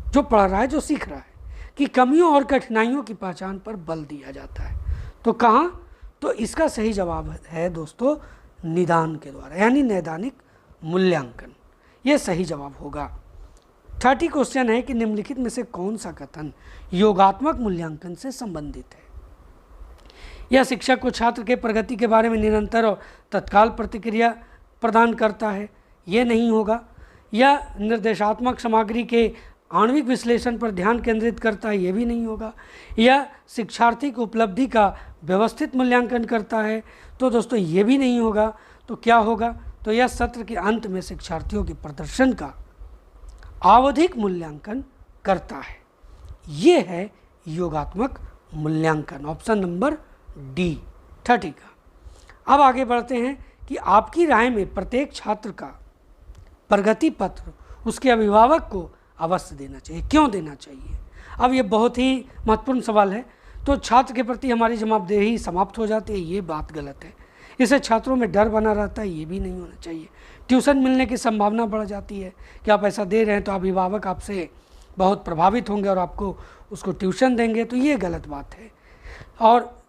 जो पढ़ रहा है, जो सीख रहा है, कि कमियों और कठिनाइयों की पहचान पर बल दिया जाता है। तो कहाँ? तो इसका सही जवाब है दोस्तों निदान के द्वारा, यानी नैदानिक मूल्यांकन, ये सही जवाब होगा। 30 क्वेश्चन है कि निम्नलिखित में से कौन सा कथन योगात्मक मूल्यांकन से संबंधित है? यह शिक्षक को छात्र के प्रगति के बारे में निरंतर और तत्काल प्रतिक्रिया प्रदान करता है, ये नहीं होगा। यह निर्देशात्मक सामग्री के आणविक विश्लेषण पर ध्यान केंद्रित करता है, ये भी नहीं होगा। यह शिक्षार्थी की उपलब्धि का व्यवस्थित मूल्यांकन करता है, तो दोस्तों ये भी नहीं होगा। तो क्या होगा? तो यह सत्र के अंत में शिक्षार्थियों के प्रदर्शन का आवधिक मूल्यांकन करता है, ये है योगात्मक मूल्यांकन, ऑप्शन नंबर डी 30 का। अब आगे बढ़ते हैं कि आपकी राय में प्रत्येक छात्र का प्रगति पत्र उसके अभिभावक को अवश्य देना चाहिए, क्यों देना चाहिए? अब ये बहुत ही महत्वपूर्ण सवाल है। तो छात्र के प्रति हमारी जवाबदेही समाप्त हो जाती है, ये बात गलत है। इससे छात्रों में डर बना रहता है, ये भी नहीं होना चाहिए। ट्यूशन मिलने की संभावना बढ़ जाती है कि आप ऐसा दे रहे हैं तो अभिभावक आपसे बहुत प्रभावित होंगे और आपको उसको ट्यूशन देंगे, तो ये गलत बात है। और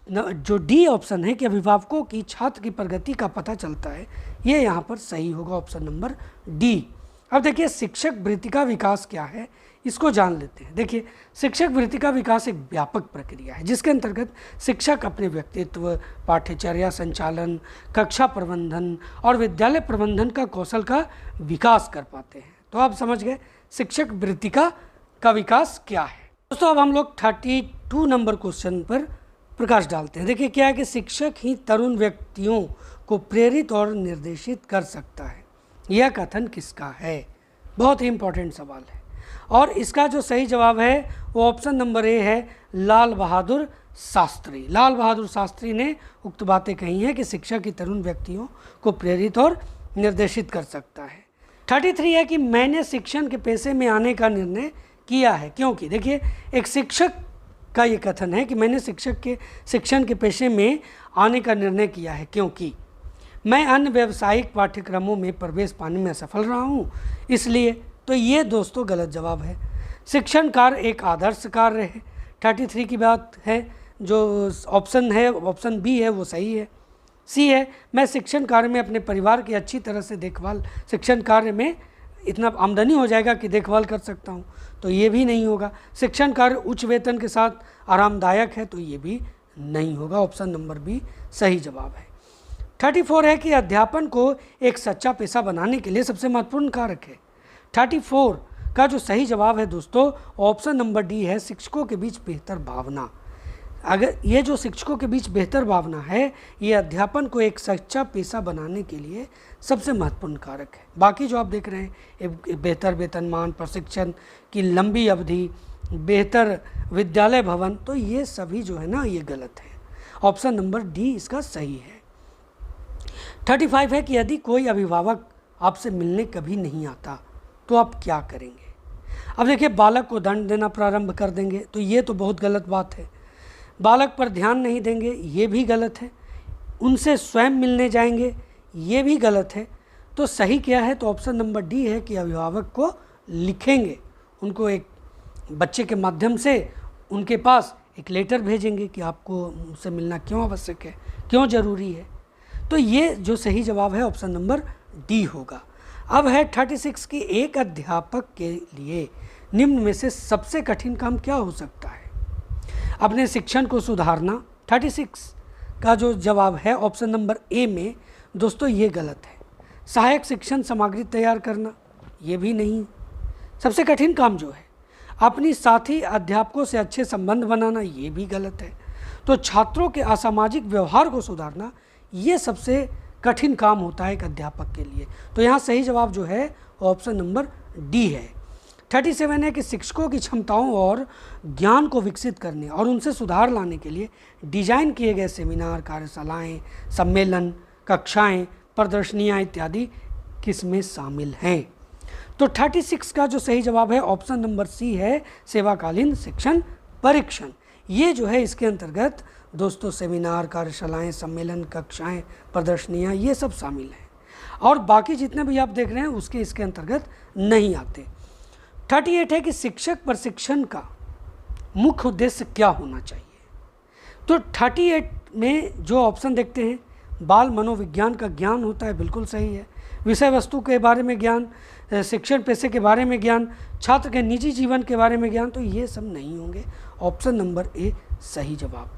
जो डी ऑप्शन है कि अभिभावकों की छात्र की प्रगति का पता चलता है, ये यहाँ पर सही होगा, ऑप्शन नंबर डी। अब देखिए शिक्षक वृत्ति का विकास क्या है, इसको जान लेते हैं। देखिए शिक्षक वृत्ति का विकास एक व्यापक प्रक्रिया है जिसके अंतर्गत शिक्षक अपने व्यक्तित्व, पाठ्यचर्या संचालन, कक्षा प्रबंधन और विद्यालय प्रबंधन का कौशल का विकास कर पाते हैं। तो आप समझ गए शिक्षक वृत्ति का विकास क्या है। दोस्तों अब हम लोग 32 नंबर क्वेश्चन पर प्रकाश डालते हैं। देखिए क्या है कि शिक्षक ही तरुण व्यक्तियों को प्रेरित और निर्देशित कर सकता है, यह कथन किसका है? बहुत ही इंपॉर्टेंट सवाल है और इसका जो सही जवाब है वो ऑप्शन नंबर ए है, लाल बहादुर शास्त्री। लाल बहादुर शास्त्री ने उक्त बातें कही हैं कि शिक्षक ही तरुण व्यक्तियों को प्रेरित और निर्देशित कर सकता है। 33 है कि मैंने शिक्षण के पेशे में आने का निर्णय किया है, क्योंकि देखिए एक शिक्षक का ये कथन है कि मैंने शिक्षण के पेशे में आने का निर्णय किया है क्योंकि मैं अन्य व्यावसायिक पाठ्यक्रमों में प्रवेश पाने में असफल रहा हूँ, इसलिए। तो ये दोस्तों गलत जवाब है। शिक्षण कार्य एक आदर्श कार्य है। 33 की बात है, जो ऑप्शन है ऑप्शन बी है वो सही है। सी है, मैं शिक्षण कार्य में अपने परिवार की अच्छी तरह से देखभाल, शिक्षण कार्य में इतना आमदनी हो जाएगा कि देखभाल कर सकता हूँ, तो ये भी नहीं होगा। शिक्षण कार्य उच्च वेतन के साथ आरामदायक है, तो ये भी नहीं होगा, ऑप्शन नंबर बी सही जवाब है। 34 है कि अध्यापन को एक सच्चा पेशा बनाने के लिए सबसे महत्वपूर्ण कारक है। 34 का जो सही जवाब है दोस्तों ऑप्शन नंबर डी है, शिक्षकों के बीच बेहतर भावना। अगर ये जो शिक्षकों के बीच बेहतर भावना है, ये अध्यापन को एक सच्चा पेशा बनाने के लिए सबसे महत्वपूर्ण कारक है। बाकी जो आप देख रहे हैं बेहतर वेतनमान, प्रशिक्षण की लंबी अवधि, बेहतर विद्यालय भवन, तो ये सभी जो है ना ये गलत है। ऑप्शन नंबर डी इसका सही है। 35 है कि यदि कोई अभिभावक आपसे मिलने कभी नहीं आता तो आप क्या करेंगे? अब देखिए बालक को दंड देना प्रारंभ कर देंगे, तो ये तो बहुत गलत बात है। बालक पर ध्यान नहीं देंगे, ये भी गलत है। उनसे स्वयं मिलने जाएंगे, ये भी गलत है। तो सही क्या है? तो ऑप्शन नंबर डी है कि अभिभावक को लिखेंगे, उनको एक बच्चे के माध्यम से उनके पास एक लेटर भेजेंगे कि आपको उनसे मिलना क्यों आवश्यक है, क्यों ज़रूरी है। तो ये जो सही जवाब है ऑप्शन नंबर डी होगा। अब है 36 की एक अध्यापक के लिए निम्न में से सबसे कठिन काम क्या हो सकता है? अपने शिक्षण को सुधारना। 36 का जो जवाब है ऑप्शन नंबर ए में दोस्तों ये गलत है। सहायक शिक्षण सामग्री तैयार करना, ये भी नहीं। सबसे कठिन काम जो है अपनी साथी अध्यापकों से अच्छे संबंध बनाना, ये भी गलत है। तो छात्रों के असामाजिक व्यवहार को सुधारना, ये सबसे कठिन काम होता है एक अध्यापक के लिए। तो यहाँ सही जवाब जो है ऑप्शन नंबर डी है। 37 है कि शिक्षकों की क्षमताओं और ज्ञान को विकसित करने और उनसे सुधार लाने के लिए डिजाइन किए गए सेमिनार, कार्यशालाएँ, सम्मेलन, कक्षाएँ, प्रदर्शनियाँ इत्यादि किसमें शामिल हैं। तो 36 का जो सही जवाब है ऑप्शन नंबर सी है, सेवाकालीन शिक्षण परीक्षण। ये जो है इसके अंतर्गत दोस्तों सेमिनार, कार्यशालाएँ, सम्मेलन, कक्षाएँ, प्रदर्शनियाँ ये सब शामिल हैं, और बाकी जितने भी आप देख रहे हैं उसके इसके अंतर्गत नहीं आते। 38 है कि शिक्षक प्रशिक्षण का मुख्य उद्देश्य क्या होना चाहिए। तो 38 में जो ऑप्शन देखते हैं, बाल मनोविज्ञान का ज्ञान होता है, बिल्कुल सही है। विषय वस्तु के बारे में ज्ञान, शिक्षण पेशे के बारे में ज्ञान, छात्र के निजी जीवन के बारे में ज्ञान, तो ये सब नहीं होंगे। ऑप्शन नंबर ए सही जवाब।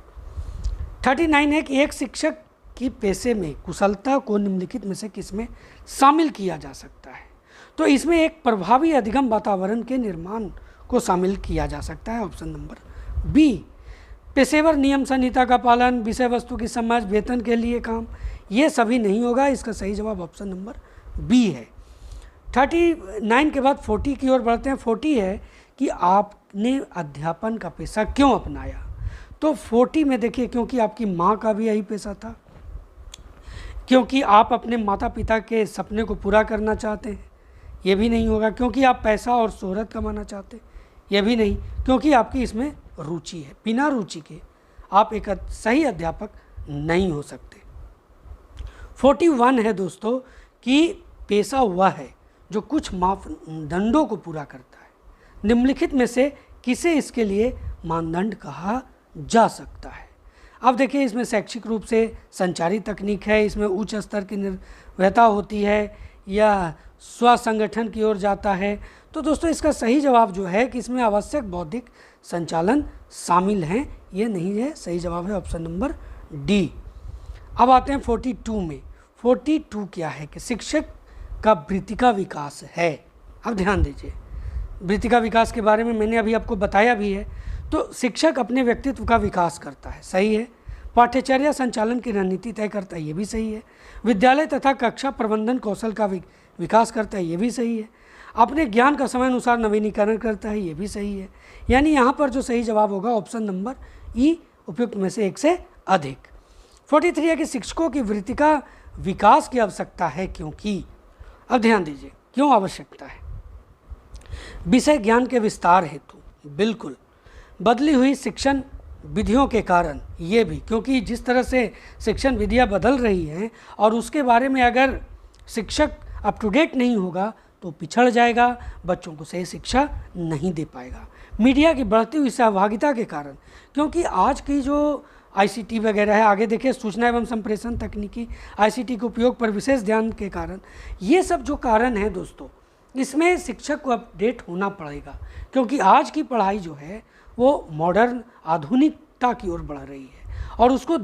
39 है कि एक शिक्षक की पेशे में कुशलता को निम्नलिखित में से किसमें शामिल किया जा सकता है। तो इसमें एक प्रभावी अधिगम वातावरण के निर्माण को शामिल किया जा सकता है, ऑप्शन नंबर बी। पेशेवर नियम संहिता का पालन, विषय वस्तु की समझ, वेतन के लिए काम, ये सभी नहीं होगा। इसका सही जवाब ऑप्शन नंबर बी है। 39 के बाद 40 की ओर बढ़ते हैं। 40 है कि आपने अध्यापन का पेशा क्यों अपनाया। तो 40 में देखिए, क्योंकि आपकी माँ का भी यही पेशा था, क्योंकि आप अपने माता पिता के सपने को पूरा करना चाहते हैं, ये भी नहीं होगा। क्योंकि आप पैसा और शोहरत कमाना चाहते हैं, ये भी नहीं। क्योंकि आपकी इसमें रुचि है, बिना रुचि के आप एक सही अध्यापक नहीं हो सकते। 41 है दोस्तों कि पेशा वह है जो कुछ मापदंडों को पूरा करता है। निम्नलिखित में से किसे इसके लिए मानदंड कहा जा सकता है। अब देखिए, इसमें शैक्षिक रूप से संचारी तकनीक है, इसमें उच्च स्तर की निर्भरता होती है, या स्व संगठन की ओर जाता है। तो दोस्तों इसका सही जवाब जो है कि इसमें आवश्यक बौद्धिक संचालन शामिल हैं, ये नहीं है। सही जवाब है ऑप्शन नंबर डी। अब आते हैं 42 में। 42 क्या है कि शिक्षक का वृत्ति का विकास है। अब ध्यान दीजिए, वृत्ति का विकास के बारे में मैंने अभी आपको बताया भी है। तो शिक्षक अपने व्यक्तित्व का विकास करता है, सही है। पाठ्यचर्या संचालन की रणनीति तय करता है, ये भी सही है। विद्यालय तथा कक्षा प्रबंधन कौशल का विकास करता है, ये भी सही है। अपने ज्ञान का समय अनुसार नवीनीकरण करता है, ये भी सही है। यानी यहाँ पर जो सही जवाब होगा ऑप्शन नंबर ई, उपयुक्त में से एक से अधिक। 43 है कि शिक्षकों की वृत्ति का विकास की आवश्यकता है, क्योंकि अब ध्यान दीजिए क्यों आवश्यकता है। विषय ज्ञान के विस्तार हेतु, बिल्कुल। बदली हुई शिक्षण विधियों के कारण, ये भी, क्योंकि जिस तरह से शिक्षण विधियाँ बदल रही हैं और उसके बारे में अगर शिक्षक अप टू डेट नहीं होगा तो पिछड़ जाएगा, बच्चों को सही शिक्षा नहीं दे पाएगा। मीडिया की बढ़ती हुई सहभागिता के कारण, क्योंकि आज की जो आईसीटी वगैरह है, आगे देखिए सूचना एवं संप्रेषण तकनीकी, आईसीटी के उपयोग पर विशेष ध्यान के कारण, ये सब जो कारण है दोस्तों, इसमें शिक्षक को अपडेट होना पड़ेगा। क्योंकि आज की पढ़ाई जो है वो मॉडर्न आधुनिकता की ओर बढ़ रही है, और उसको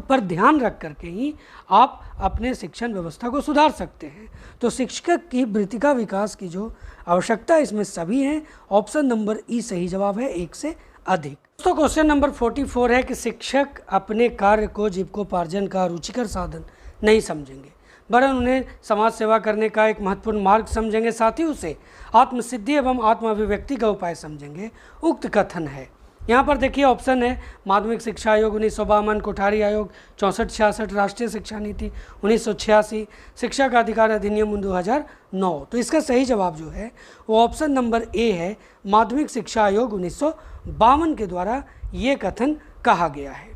पर ध्यान रख करके ही आप अपने शिक्षण व्यवस्था को सुधार सकते हैं। तो शिक्षक की वृत्ति का विकास की जो आवश्यकता इसमें सभी हैं। ऑप्शन नंबर ई सही जवाब है, एक से अधिक। दोस्तों क्वेश्चन नंबर 44 है कि शिक्षक अपने कार्य को जीविकोपार्जन का रुचिकर साधन नहीं समझेंगे, वरन उन्हें समाज सेवा करने का एक महत्वपूर्ण मार्ग समझेंगे, साथ ही उसे आत्मसिद्धि एवं आत्म अभिव्यक्ति का उपाय समझेंगे। उक्त कथन है, यहाँ पर देखिए ऑप्शन है माध्यमिक शिक्षा आयोग 1952, कोठारी आयोग 64-66, राष्ट्रीय शिक्षा नीति 1986, शिक्षा का अधिकार अधिनियम 2009। तो इसका सही जवाब जो है वो ऑप्शन नंबर ए है, माध्यमिक शिक्षा आयोग 1952 के द्वारा ये कथन कहा गया है।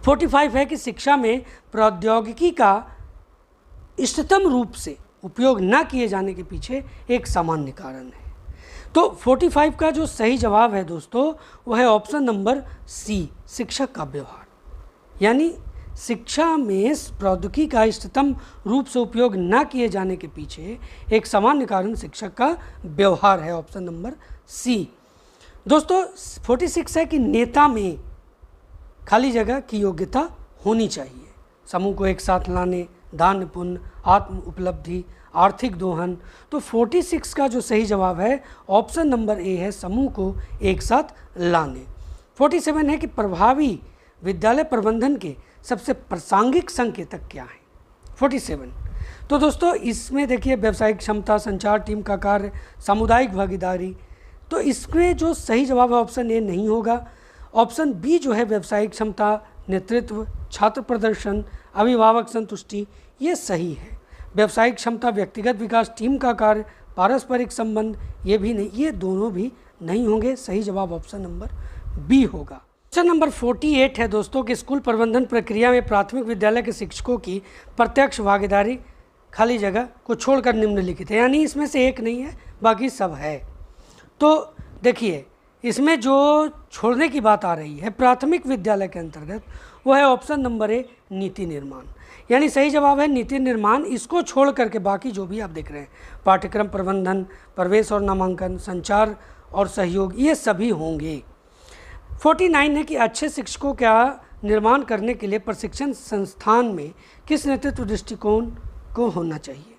45 है कि शिक्षा में प्रौद्योगिकी का इष्टतम रूप से उपयोग न किए जाने के पीछे एक सामान्य कारण है। तो 45 का जो सही जवाब है दोस्तों वो है ऑप्शन नंबर सी, शिक्षक का व्यवहार। यानी शिक्षा में प्रौद्योगिकी का इष्टतम रूप से उपयोग न किए जाने के पीछे एक सामान्य कारण शिक्षक का व्यवहार है, ऑप्शन नंबर सी। दोस्तों 46 है कि नेता में खाली जगह की योग्यता होनी चाहिए। समूह को एक साथ लाने, दान पुण्य, आत्म उपलब्धि, आर्थिक दोहन। तो 46 का जो सही जवाब है ऑप्शन नंबर ए है, समूह को एक साथ लाने। 47 है कि प्रभावी विद्यालय प्रबंधन के सबसे प्रासंगिक संकेतक क्या हैं। 47 तो दोस्तों इसमें देखिए व्यावसायिक क्षमता, संचार, टीम का कार्य, सामुदायिक भागीदारी। तो इसमें जो सही जवाब है ऑप्शन ए नहीं होगा। ऑप्शन बी जो है व्यावसायिक क्षमता, नेतृत्व, छात्र प्रदर्शन, अभिभावक संतुष्टि, ये सही है। व्यावसायिक क्षमता, व्यक्तिगत विकास, टीम का कार्य, पारस्परिक संबंध, ये भी नहीं, ये दोनों भी नहीं होंगे। सही जवाब ऑप्शन नंबर बी होगा। क्वेश्चन नंबर 48 है दोस्तों कि स्कूल प्रबंधन प्रक्रिया में प्राथमिक विद्यालय के शिक्षकों की प्रत्यक्ष भागीदारी खाली जगह को छोड़कर निम्नलिखित है, यानी इसमें से एक नहीं है, बाकी सब है। तो देखिए इसमें जो छोड़ने की बात आ रही है प्राथमिक विद्यालय के अंतर्गत, वो है ऑप्शन नंबर ए, नीति निर्माण। यानी सही जवाब है नीति निर्माण। इसको छोड़ करके बाकी जो भी आप देख रहे हैं, पाठ्यक्रम प्रबंधन, प्रवेश और नामांकन, संचार और सहयोग, ये सभी होंगे। 49 है कि अच्छे शिक्षकों का निर्माण करने के लिए प्रशिक्षण संस्थान में किस नेतृत्व दृष्टिकोण को होना चाहिए।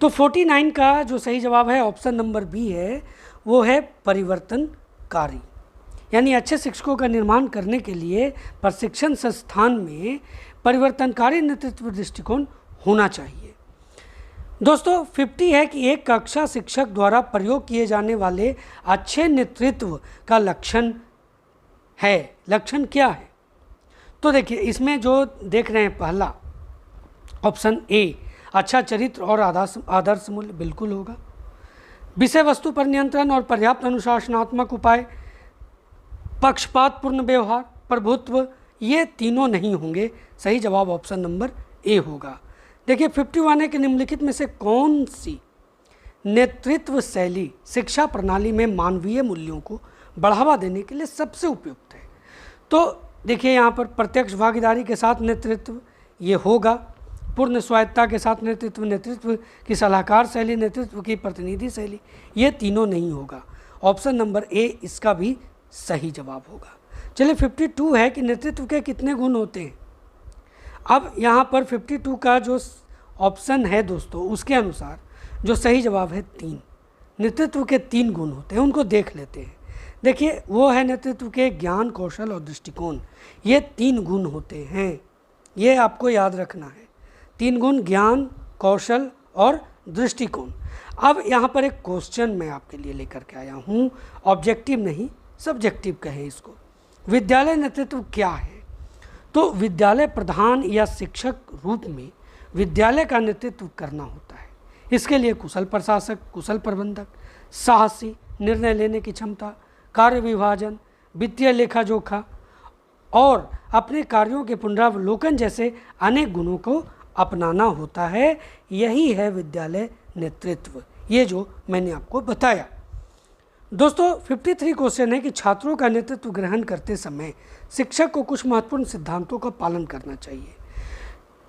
तो 49 का जो सही जवाब है ऑप्शन नंबर बी है, वो है परिवर्तनकारी। यानी अच्छे शिक्षकों का निर्माण करने के लिए प्रशिक्षण संस्थान में परिवर्तनकारी नेतृत्व दृष्टिकोण होना चाहिए। दोस्तों 50 है कि एक कक्षा शिक्षक द्वारा प्रयोग किए जाने वाले अच्छे नेतृत्व का लक्षण है। लक्षण क्या है? तो देखिए इसमें जो देख रहे हैं पहला ऑप्शन ए, अच्छा चरित्र और आदर्श मूल्य, बिल्कुल होगा। विषय वस्तु पर नियंत्रण और पर्याप्त अनुशासनात्मक उपाय, पक्षपातपूर्ण व्यवहार, प्रभुत्व, ये तीनों नहीं होंगे। सही जवाब ऑप्शन नंबर ए होगा। देखिए 51 है कि निम्नलिखित में से कौन सी नेतृत्व शैली शिक्षा प्रणाली में मानवीय मूल्यों को बढ़ावा देने के लिए सबसे उपयुक्त है। तो देखिए यहाँ पर प्रत्यक्ष भागीदारी के साथ नेतृत्व, ये होगा। पूर्ण स्वायत्ता के साथ नेतृत्व, नेतृत्व की सलाहकार शैली, नेतृत्व की प्रतिनिधि शैली, ये तीनों नहीं होगा। ऑप्शन नंबर ए इसका भी सही जवाब होगा। चलिए 52 है कि नेतृत्व के कितने गुण होते हैं। अब यहाँ पर 52 का जो ऑप्शन है दोस्तों, उसके अनुसार जो सही जवाब है 3, नेतृत्व के 3 गुण होते हैं, उनको देख लेते हैं। देखिए वो है नेतृत्व के ज्ञान, कौशल और दृष्टिकोण, ये 3 गुण होते हैं, ये आपको याद रखना है। 3 गुण, ज्ञान, कौशल और दृष्टिकोण। अब यहाँ पर एक क्वेश्चन मैं आपके लिए लेकर के आया हूँ, ऑब्जेक्टिव नहीं सब्जेक्टिव कहें इसको। विद्यालय नेतृत्व क्या है? तो विद्यालय प्रधान या शिक्षक रूप में विद्यालय का नेतृत्व करना होता है। इसके लिए कुशल प्रशासक, कुशल प्रबंधक, साहसी, निर्णय लेने की क्षमता, कार्य विभाजन, वित्तीय लेखा जोखा और अपने कार्यों के पुनरावलोकन जैसे अनेक गुणों को अपनाना होता है। यही है विद्यालय नेतृत्व, ये जो मैंने आपको बताया। दोस्तों 53 क्वेश्चन है कि छात्रों का नेतृत्व ग्रहण करते समय शिक्षक को कुछ महत्वपूर्ण सिद्धांतों का पालन करना चाहिए।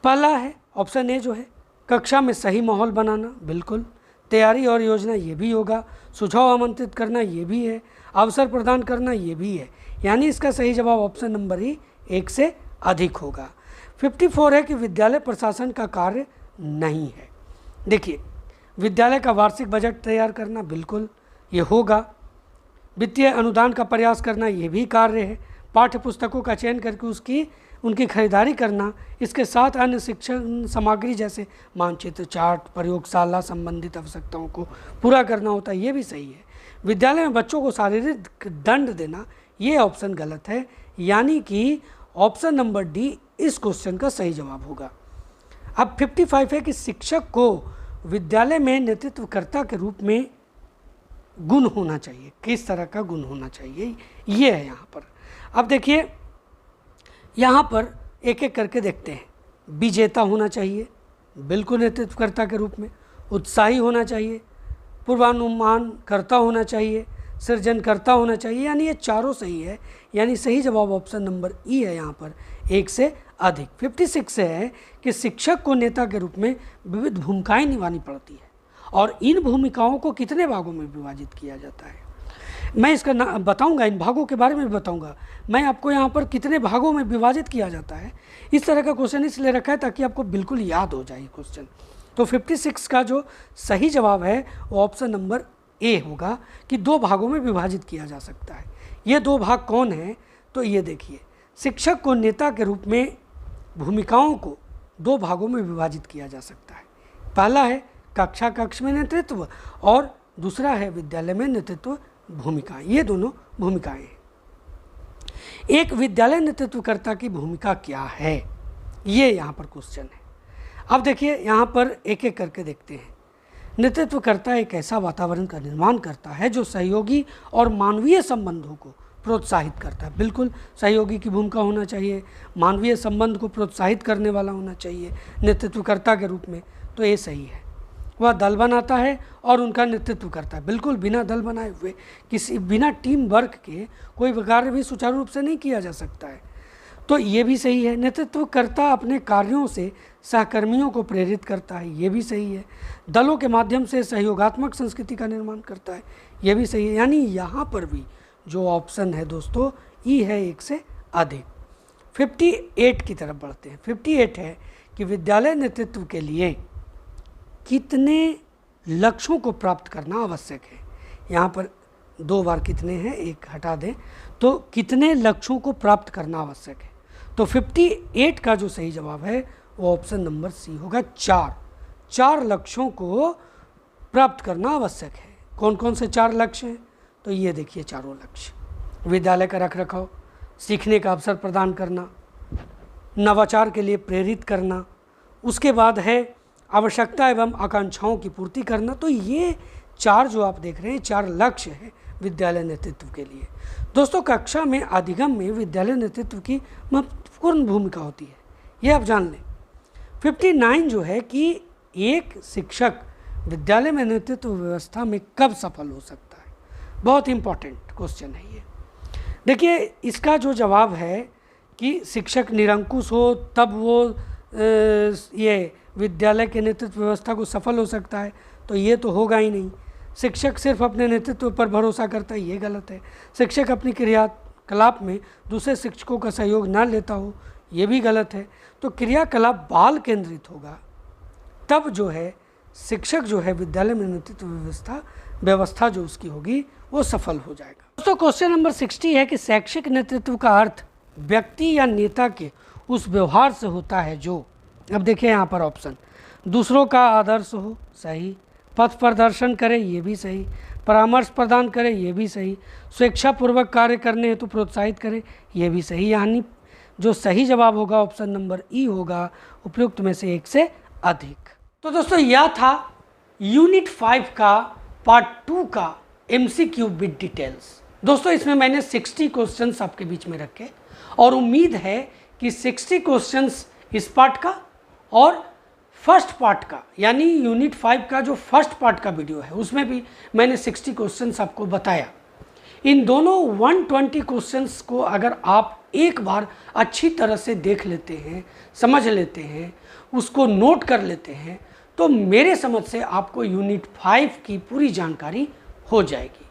पहला है ऑप्शन ए जो है, कक्षा में सही माहौल बनाना, बिल्कुल। तैयारी और योजना, ये भी होगा। सुझाव आमंत्रित करना, ये भी है। अवसर प्रदान करना, ये भी है। यानी इसका सही जवाब ऑप्शन नंबर ही 1 से अधिक होगा। 54 है कि विद्यालय प्रशासन का कार्य नहीं है। देखिए विद्यालय का वार्षिक बजट तैयार करना, बिल्कुल ये होगा। वित्तीय अनुदान का प्रयास करना, ये भी कार्य है। पाठ्य पुस्तकों का चयन करके उनकी खरीदारी करना, इसके साथ अन्य शिक्षण सामग्री जैसे मानचित्र, चार्ट, प्रयोगशाला संबंधित आवश्यकताओं को पूरा करना होता है, ये भी सही है। विद्यालय में बच्चों को शारीरिक दंड देना, ये ऑप्शन गलत है। यानी कि ऑप्शन नंबर डी इस क्वेश्चन का सही जवाब होगा। अब 55 है कि शिक्षक को विद्यालय में नेतृत्वकर्ता के रूप में गुण होना चाहिए। किस तरह का गुण होना चाहिए, ये है यहाँ पर। अब देखिए यहाँ पर एक एक करके देखते हैं। विजेता होना चाहिए, बिल्कुल नेतृत्वकर्ता के रूप में। उत्साही होना चाहिए, पूर्वानुमान करता होना चाहिए, सृजनकर्ता होना चाहिए, यानी ये चारों सही है। यानी सही जवाब ऑप्शन नंबर ई है यहाँ पर, 1 से अधिक। 56 है कि शिक्षक को नेता के रूप में विविध भूमिकाएं निभानी पड़ती है और इन भूमिकाओं को कितने भागों में विभाजित किया जाता है। मैं इसका बताऊंगा, इन भागों के बारे में भी बताऊंगा। मैं आपको यहाँ पर कितने भागों में विभाजित किया जाता है, इस तरह का क्वेश्चन इसलिए रखा है ताकि आपको बिल्कुल याद हो जाए क्वेश्चन। तो 56 का जो सही जवाब है वो ऑप्शन नंबर ए होगा कि 2 भागों में विभाजित किया जा सकता है। ये 2 भाग कौन है? तो ये देखिए, शिक्षक को नेता के रूप में भूमिकाओं को 2 भागों में विभाजित किया जा सकता है। पहला है कक्षा कक्ष में नेतृत्व और दूसरा है विद्यालय में नेतृत्व भूमिकाएं। ये दोनों भूमिकाएं हैं। एक विद्यालय नेतृत्वकर्ता की भूमिका क्या है, ये यहाँ पर क्वेश्चन है। अब देखिए यहाँ पर एक एक करके देखते हैं। नेतृत्वकर्ता एक ऐसा वातावरण का निर्माण करता है जो सहयोगी और मानवीय संबंधों को प्रोत्साहित करता है। बिल्कुल सहयोगी की भूमिका होना चाहिए, मानवीय संबंध को प्रोत्साहित करने वाला होना चाहिए नेतृत्वकर्ता के रूप में, तो ये सही है। वह दल बनाता है और उनका नेतृत्व करता है। बिल्कुल बिना दल बनाए हुए, बिना टीम वर्क के कोई कार्य भी सुचारू रूप से नहीं किया जा सकता है, तो ये भी सही है। नेतृत्वकर्ता अपने कार्यों से सहकर्मियों को प्रेरित करता है, ये भी सही है। दलों के माध्यम से सहयोगात्मक संस्कृति का निर्माण करता है, ये भी सही है। यानी यहाँ पर भी जो ऑप्शन है दोस्तों, ई है 1 से अधिक। 58 की तरफ बढ़ते हैं। 58 है कि विद्यालय नेतृत्व के लिए कितने लक्ष्यों को प्राप्त करना आवश्यक है। यहाँ पर 2 बार कितने हैं, 1 हटा दें, तो कितने लक्ष्यों को प्राप्त करना आवश्यक है। तो 58 का जो सही जवाब है वो ऑप्शन नंबर सी होगा, 4 लक्ष्यों को प्राप्त करना आवश्यक है। कौन कौन से 4 लक्ष्य हैं? तो ये देखिए चारों लक्ष्य। विद्यालय का रखरखाव, सीखने का अवसर प्रदान करना, नवाचार के लिए प्रेरित करना, उसके बाद है आवश्यकता एवं आकांक्षाओं की पूर्ति करना। तो ये 4 जो आप देख रहे हैं 4 लक्ष्य हैं विद्यालय नेतृत्व के लिए। दोस्तों कक्षा में अधिगम में विद्यालय नेतृत्व की महत्वपूर्ण भूमिका होती है, ये आप जान लें। 59 जो है कि एक शिक्षक विद्यालय में नेतृत्व व्यवस्था में कब सफल हो सकता है, बहुत इंपॉर्टेंट क्वेश्चन है ये। देखिए इसका जो जवाब है कि शिक्षक निरंकुश हो तब वो ये विद्यालय के नेतृत्व व्यवस्था को सफल हो सकता है, तो ये तो होगा ही नहीं। शिक्षक सिर्फ अपने नेतृत्व पर भरोसा करता है, ये गलत है। शिक्षक अपनी क्रियाकलाप में दूसरे शिक्षकों का सहयोग ना लेता हो, ये भी गलत है। तो क्रियाकलाप बाल केंद्रित होगा, तब जो है शिक्षक जो है विद्यालय में नेतृत्व व्यवस्था जो उसकी होगी वो सफल हो जाएगा। दोस्तों क्वेश्चन नंबर 60 है कि शैक्षिक नेतृत्व का अर्थ व्यक्ति या नेता के उस व्यवहार से होता है जो, अब देखिए यहाँ पर ऑप्शन, दूसरों का आदर्श हो, सही। पथ प्रदर्शन करे, ये भी सही। परामर्श प्रदान करे, ये भी सही। स्वेच्छापूर्वक कार्य करने हेतु प्रोत्साहित करे, ये भी सही। यानी जो सही जवाब होगा ऑप्शन नंबर ई होगा, उपयुक्त में से 1 से अधिक। तो दोस्तों यह था यूनिट 5 का पार्ट 2 का MCQ विद डिटेल्स। दोस्तों इसमें मैंने 60 क्वेश्चंस आपके बीच में रखे और उम्मीद है कि 60 क्वेश्चंस इस पार्ट का और फर्स्ट पार्ट का यानी यूनिट 5 का जो फर्स्ट पार्ट का वीडियो है उसमें भी मैंने 60 क्वेश्चंस आपको बताया। इन दोनों 120 क्वेश्चंस को अगर आप एक बार अच्छी तरह से देख लेते हैं, समझ लेते हैं, उसको नोट कर लेते हैं, तो मेरे समझ से आपको यूनिट 5 की पूरी जानकारी हो जाएगी।